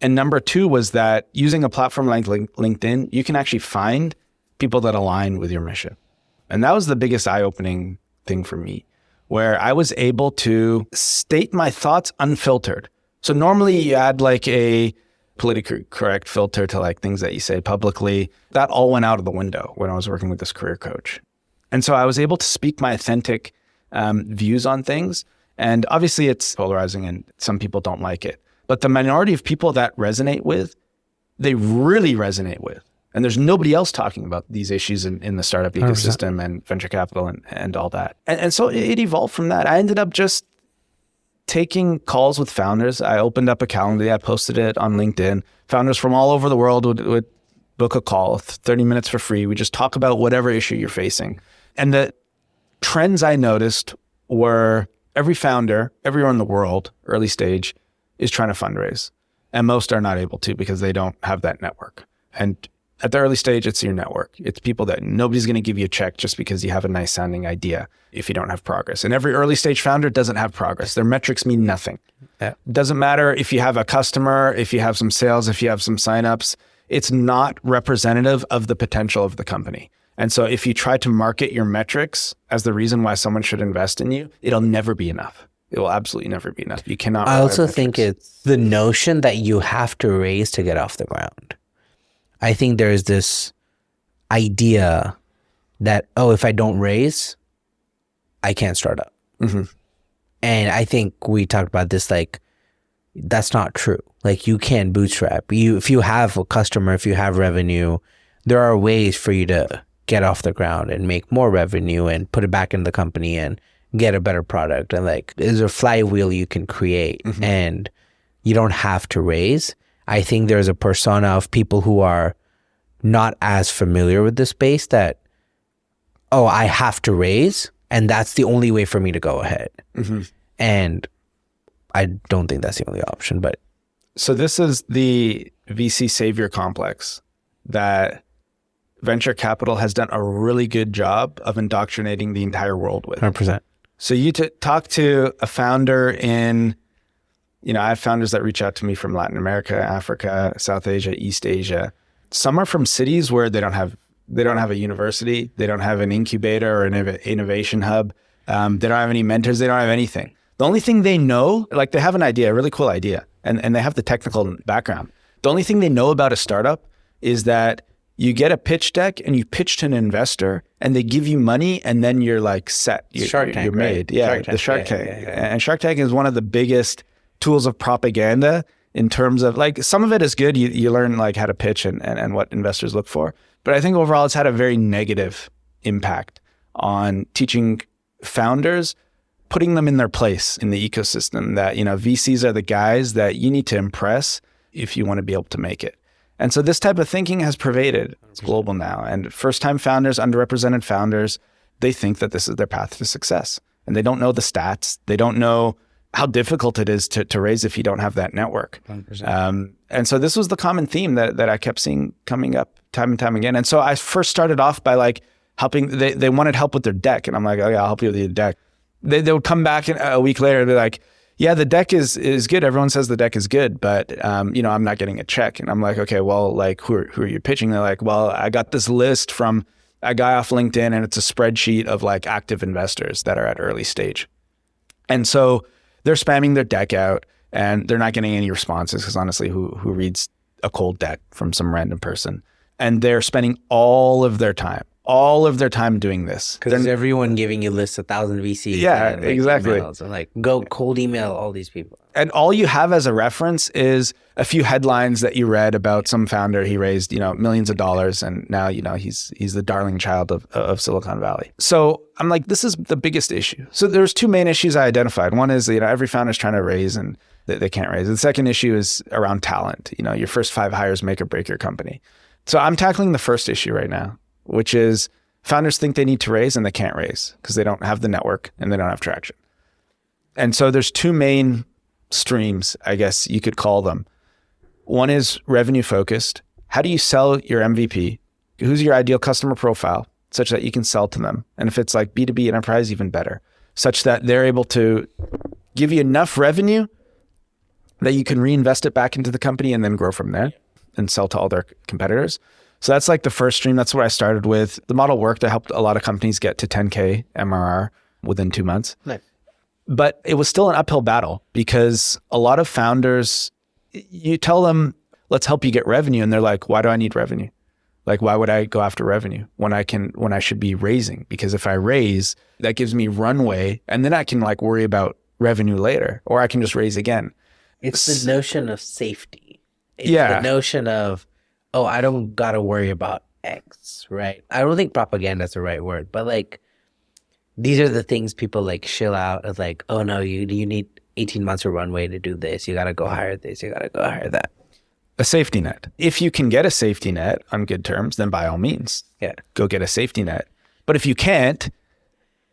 And number two was that using a platform like LinkedIn, you can actually find people that align with your mission. And that was the biggest eye-opening thing for me, where I was able to state my thoughts unfiltered. So normally you add like a politically correct filter to like things that you say publicly. That all went out of the window when I was working with this career coach. And so I was able to speak my authentic views on things. And obviously it's polarizing and some people don't like it. But the minority of people that resonate with, they really resonate with. And there's nobody else talking about these issues in the startup ecosystem 100%. And venture capital and all that. And so it evolved from that. I ended up just taking calls with founders. I opened up a calendar. I posted it on LinkedIn. Founders from all over the world would book a call, 30 minutes for free. We just talk about whatever issue you're facing. And the trends I noticed were every founder, everywhere in the world, early stage, is trying to fundraise. And most are not able to because they don't have that network. And at the early stage, it's your network. It's people that nobody's going to give you a check just because you have a nice sounding idea if you don't have progress. And every early stage founder doesn't have progress. Their metrics mean nothing. Yeah. Doesn't matter if you have a customer, if you have some sales, if you have some signups. It's not representative of the potential of the company. And so if you try to market your metrics as the reason why someone should invest in you, it'll never be enough. It will absolutely never be enough. You cannot. I also think it's the notion that you have to raise to get off the ground. I think there's this idea that, oh, if I don't raise, I can't start up. Mm-hmm. And I think we talked about this, like, that's not true. Like, you can bootstrap. If you have a customer, if you have revenue, there are ways for you to get off the ground and make more revenue and put it back in the company and get a better product. And like, there's a flywheel you can create and you don't have to raise. I think there's a persona of people who are not as familiar with the space that, oh, I have to raise and that's the only way for me to go ahead. Mm-hmm. And I don't think that's the only option, but. So this is the VC savior complex that venture capital has done a really good job of indoctrinating the entire world with. 100%. So you talk to a founder in, I have founders that reach out to me from Latin America, Africa, South Asia, East Asia. Some are from cities where they don't have a university, they don't have an incubator or an innovation hub. They don't have any mentors, they don't have anything. The only thing they know, like they have an idea, a really cool idea, and they have the technical background. The only thing they know about a startup is that you get a pitch deck and you pitch to an investor and they give you money and then you're like set. Shark Tank, you're made. Right? Yeah, the Shark Tank. And Shark Tank is one of the biggest tools of propaganda in terms of like, some of it is good. You learn like how to pitch and what investors look for. But I think overall it's had a very negative impact on teaching founders, putting them in their place in the ecosystem, that, VCs are the guys that you need to impress if you want to be able to make it. And so this type of thinking has pervaded. It's global now. And first-time founders, underrepresented founders, they think that this is their path to success. And they don't know the stats. They don't know how difficult it is to raise if you don't have that network. And so this was the common theme that I kept seeing coming up time and time again. And so I first started off by like helping. They wanted help with their deck. And I'm like, okay, I'll help you with your deck. They would come back a week later and be like, yeah, the deck is good. Everyone says the deck is good, but I'm not getting a check. And I'm like, okay, well, like who are you pitching? They're like, well, I got this list from a guy off LinkedIn and it's a spreadsheet of like active investors that are at early stage. And so they're spamming their deck out and they're not getting any responses because honestly, who reads a cold deck from some random person? And they're spending all of their time doing this. Because there's everyone giving you lists of 1,000 VCs. Yeah, and, like, exactly. Emails, and like go cold email all these people. And all you have as a reference is a few headlines that you read about some founder. He raised, millions of dollars and now, he's the darling child of Silicon Valley. So I'm like, this is the biggest issue. So there's two main issues I identified. One is, every founder's trying to raise and they can't raise. The second issue is around talent. Your first 5 hires make or break your company. So I'm tackling the first issue right now, which is founders think they need to raise and they can't raise because they don't have the network and they don't have traction. And so there's two main streams, I guess you could call them. One is revenue focused. How do you sell your MVP? Who's your ideal customer profile such that you can sell to them? And if it's like B2B enterprise, even better, such that they're able to give you enough revenue that you can reinvest it back into the company and then grow from there and sell to all their competitors. So that's like the first stream. That's what I started with. The model worked. I helped a lot of companies get to 10K MRR within 2 months. Nice. But it was still an uphill battle because a lot of founders, you tell them, let's help you get revenue. And they're like, why do I need revenue? Like, why would I go after revenue when I should be raising? Because if I raise, that gives me runway and then I can like worry about revenue later, or I can just raise again. It's the notion of safety. It's the notion of, I don't got to worry about X, right? I don't think propaganda is the right word, but like, these are the things people like shill out of like, oh no, you need 18 months of runway to do this. You got to go hire this. You got to go hire that. A safety net. If you can get a safety net on good terms, then by all means, go get a safety net. But if you can't,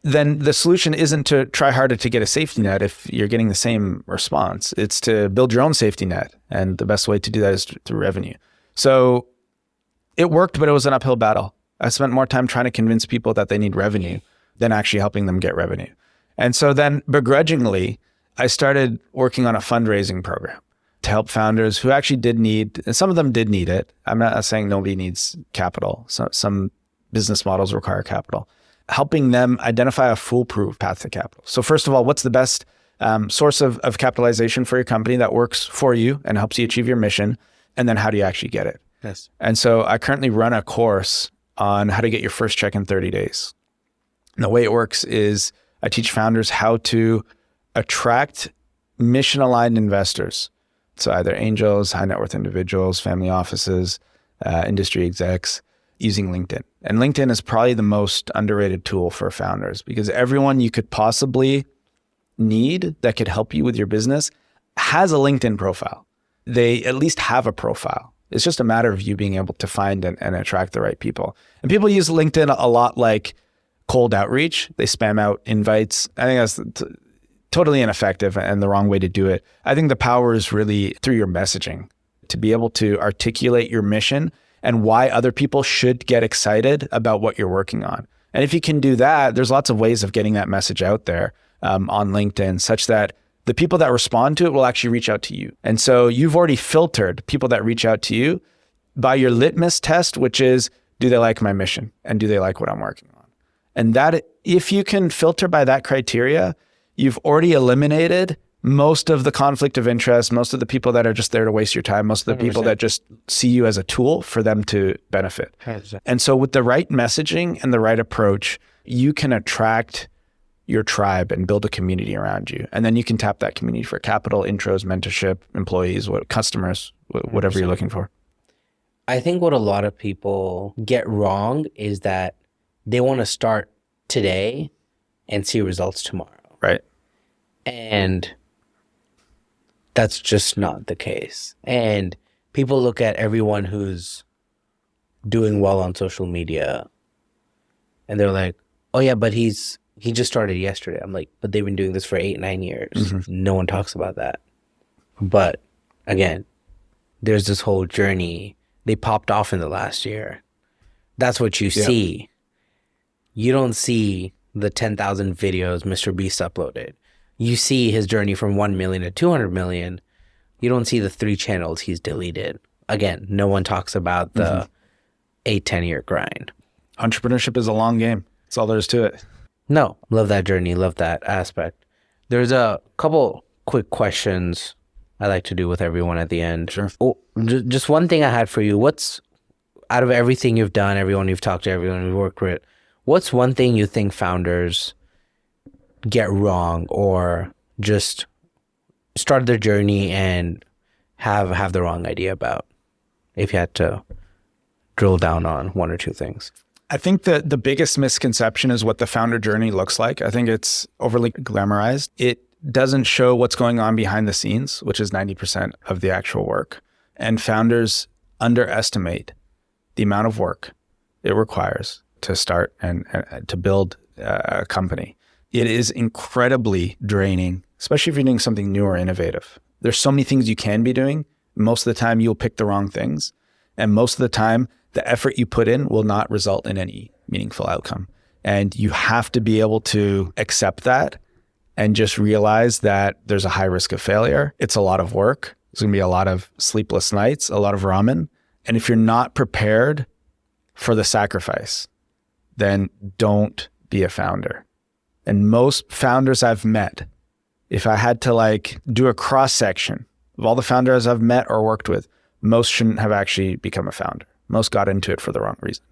then the solution isn't to try harder to get a safety net if you're getting the same response. It's to build your own safety net. And the best way to do that is through revenue. So it worked, but it was an uphill battle. I spent more time trying to convince people that they need revenue than actually helping them get revenue. And so then begrudgingly, I started working on a fundraising program to help founders who actually did need, and some of them did need it. I'm not saying nobody needs capital. So some business models require capital. Helping them identify a foolproof path to capital. So first of all, what's the best source of capitalization for your company that works for you and helps you achieve your mission? And then how do you actually get it? Yes. And so I currently run a course on how to get your first check in 30 days. And the way it works is I teach founders how to attract mission-aligned investors. So either angels, high net worth individuals, family offices, industry execs, using LinkedIn. And LinkedIn is probably the most underrated tool for founders because everyone you could possibly need that could help you with your business has a LinkedIn profile. They at least have a profile. It's just a matter of you being able to find and attract the right people. And people use LinkedIn a lot like cold outreach. They spam out invites. I think that's totally ineffective and the wrong way to do it. I think the power is really through your messaging, to be able to articulate your mission and why other people should get excited about what you're working on. And if you can do that, there's lots of ways of getting that message out there on LinkedIn, such that the people that respond to it will actually reach out to you. And so you've already filtered people that reach out to you by your litmus test, which is, do they like my mission? And do they like what I'm working on? And that, if you can filter by that criteria, you've already eliminated most of the conflict of interest, most of the people that are just there to waste your time, most of the 100%. people that just see you as a tool for them to benefit. 100%. And so with the right messaging and the right approach, you can attract your tribe and build a community around you. And then you can tap that community for capital, intros, mentorship, employees, customers, whatever you're looking for. I think what a lot of people get wrong is that they want to start today and see results tomorrow. Right. And that's just not the case. And people look at everyone who's doing well on social media and they're like, oh yeah, but he just started yesterday. I'm like, but they've been doing this for 8-9 years. Mm-hmm. No one talks about that. But again, there's this whole journey. They popped off in the last year. That's what you see. You don't see the 10,000 videos Mr. Beast uploaded. You see his journey from 1 million to 200 million. You don't see the 3 channels he's deleted. Again, no one talks about the 8-10 year grind. Entrepreneurship is a long game. That's all there is to it. No, love that journey. Love that aspect. There's a couple quick questions I like to do with everyone at the end. Sure. Oh, just one thing I had for you. What's, out of everything you've done, everyone you've talked to, everyone you've worked with, what's one thing you think founders get wrong or just start their journey and have the wrong idea about, if you had to drill down on one or two things? I think that the biggest misconception is what the founder journey looks like. I think it's overly glamorized. It doesn't show what's going on behind the scenes, which is 90% of the actual work. And founders underestimate the amount of work it requires to start and to build a company. It is incredibly draining, especially if you're doing something new or innovative. There's so many things you can be doing. Most of the time you'll pick the wrong things. And most of the time, the effort you put in will not result in any meaningful outcome. And you have to be able to accept that and just realize that there's a high risk of failure. It's a lot of work. There's going to be a lot of sleepless nights, a lot of ramen. And if you're not prepared for the sacrifice, then don't be a founder. And most founders I've met, if I had to do a cross section of all the founders I've met or worked with, most shouldn't have actually become a founder. Most got into it for the wrong reason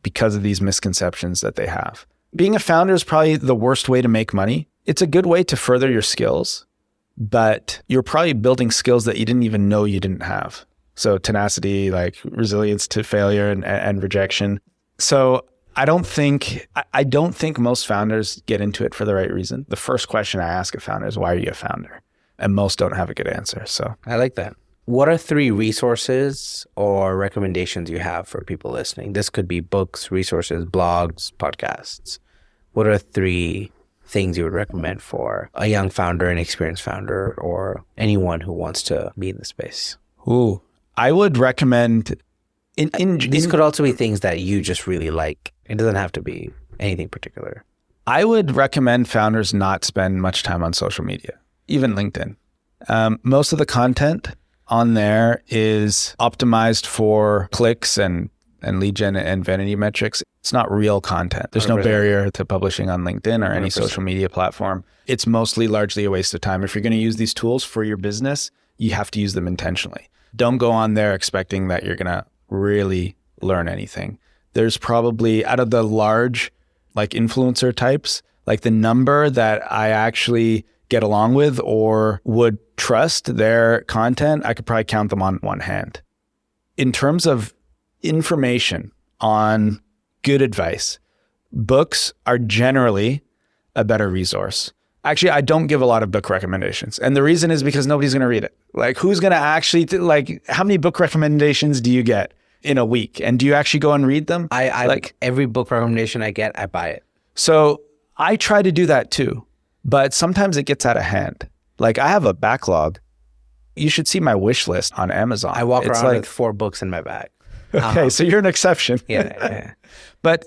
because of these misconceptions that they have. Being a founder is probably the worst way to make money. It's a good way to further your skills, but you're probably building skills that you didn't even know you didn't have. So tenacity, resilience to failure and rejection. So I don't think most founders get into it for the right reason. The first question I ask a founder is, why are you a founder? And most don't have a good answer. So I like that. What are 3 resources or recommendations you have for people listening? This could be books, resources, blogs, podcasts. What are 3 things you would recommend for a young founder, an experienced founder, or anyone who wants to be in the space? Ooh, I would recommend... These could also be things that you just really like. It doesn't have to be anything particular. I would recommend founders not spend much time on social media, even LinkedIn. Most of the content on there is optimized for clicks and lead gen and vanity metrics. It's not real content. There's 100%. No barrier to publishing on LinkedIn or any 100%. Social media platform. It's largely a waste of time. If you're going to use these tools for your business, you have to use them intentionally. Don't go on there expecting that you're going to really learn anything. There's probably, out of the large influencer types, the number that I actually get along with or would trust their content, I could probably count them on one hand. In terms of information on good advice, books are generally a better resource. Actually, I don't give a lot of book recommendations. And the reason is because nobody's going to read it. Who's going to actually, how many book recommendations do you get in a week? And do you actually go and read them? I every book recommendation I get, I buy it. So I try to do that too. But sometimes it gets out of hand. I have a backlog. You should see my wish list on Amazon. I walk around with 4 books in my bag. Okay, so you're an exception. Yeah. But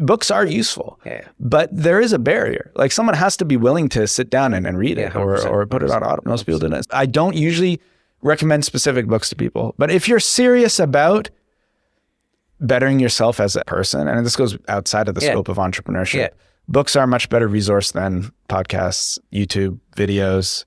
books are useful, Yeah. but there is a barrier. Like someone has to be willing to sit down and read it, 100%, or put it on auto. Most people don't. I don't usually recommend specific books to people, but if you're serious about bettering yourself as a person, and this goes outside of the scope of entrepreneurship, books are a much better resource than podcasts, YouTube videos,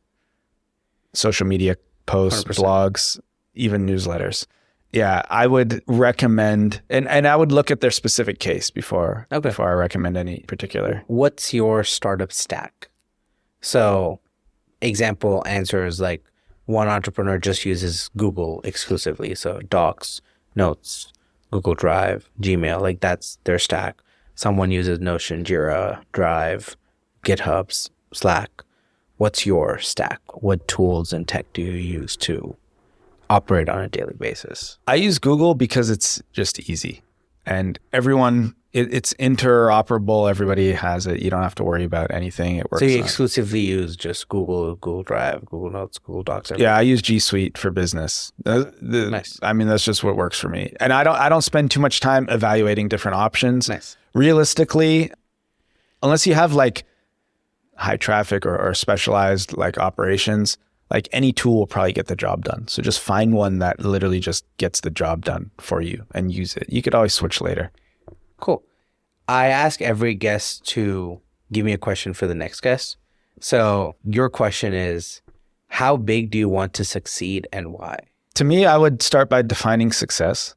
social media posts, 100%. blogs, even newsletters. Yeah, I would recommend, and I would look at their specific case before I recommend any particular. What's your startup stack? So example answers like one entrepreneur just uses Google exclusively. So Docs, Notes, Google Drive, Gmail, like that's their stack. Someone uses Notion, Jira, Drive, GitHub, Slack. What's your stack? What tools and tech do you use to operate on a daily basis? I use Google because it's just easy, and everyone, it's interoperable. Everybody has it. You don't have to worry about anything. It works. So you exclusively use just Google, Google Drive, Google Notes, Google Docs. Everything. Yeah, I use G Suite for business. Nice. I mean, that's just what works for me, and I don't spend too much time evaluating different options. Nice. Realistically, unless you have like high traffic or specialized like operations, like any tool will probably get the job done. So just find one that literally just gets the job done for you and use it. You could always switch later. Cool. I ask every guest to give me a question for the next guest. So your question is, how big do you want to succeed and why? To me, I would start by defining success.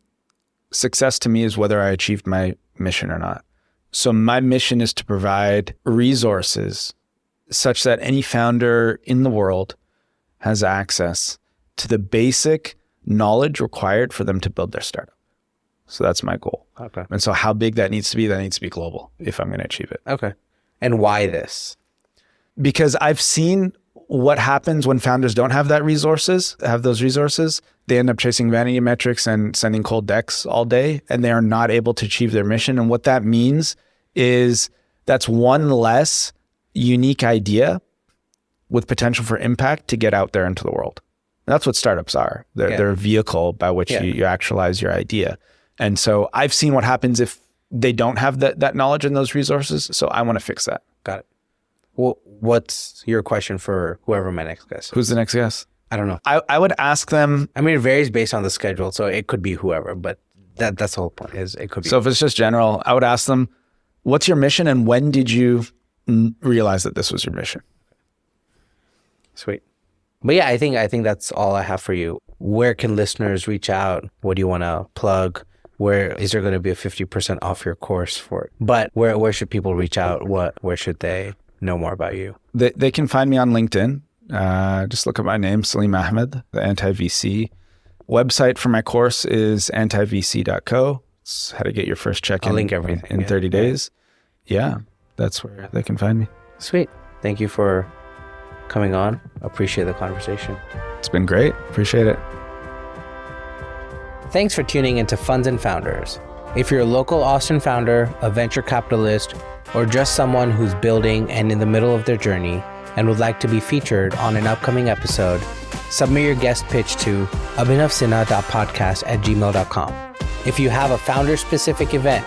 Success to me is whether I achieved my mission or not. So my mission is to provide resources such that any founder in the world has access to the basic knowledge required for them to build their startup. So that's my goal. Okay. And so how big that needs to be global if I'm going to achieve it. Okay. And why this? Because I've seen what happens when founders don't have those resources. They end up chasing vanity metrics and sending cold decks all day, and they are not able to achieve their mission. And what that means is that's one less unique idea with potential for impact to get out there into the world. And that's what startups are. They're a vehicle by which you actualize your idea. And so I've seen what happens if they don't have that knowledge and those resources. So I want to fix that. Got it. Well, what's your question for whoever my next guest is? Who's the next guest? I don't know. I would ask them. I mean, it varies based on the schedule. So it could be whoever, but that's the whole point is it could be. So if it's just general, I would ask them, what's your mission and when did you realize that this was your mission? Sweet. But yeah, I think that's all I have for you. Where can listeners reach out? What do you want to plug? Where is there going to be a 50% off your course for it? But where should people reach out? Where should they know more about you? They can find me on LinkedIn. Just look at my name, Saleem Ahmed, the anti-VC. Website for my course is antivc.co. It's how to get your first check I'll link everything in 30 days. Yeah, that's where they can find me. Sweet. Thank you for coming on. Appreciate the conversation. It's been great. Appreciate it. Thanks for tuning into Funds and Founders. If you're a local Austin founder, a venture capitalist, or just someone who's building and in the middle of their journey and would like to be featured on an upcoming episode, submit your guest pitch to abhinavsinha.podcast@gmail.com. If you have a founder-specific event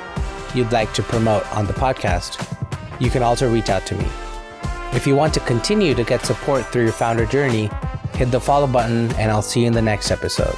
you'd like to promote on the podcast, you can also reach out to me. If you want to continue to get support through your founder journey, hit the follow button and I'll see you in the next episode.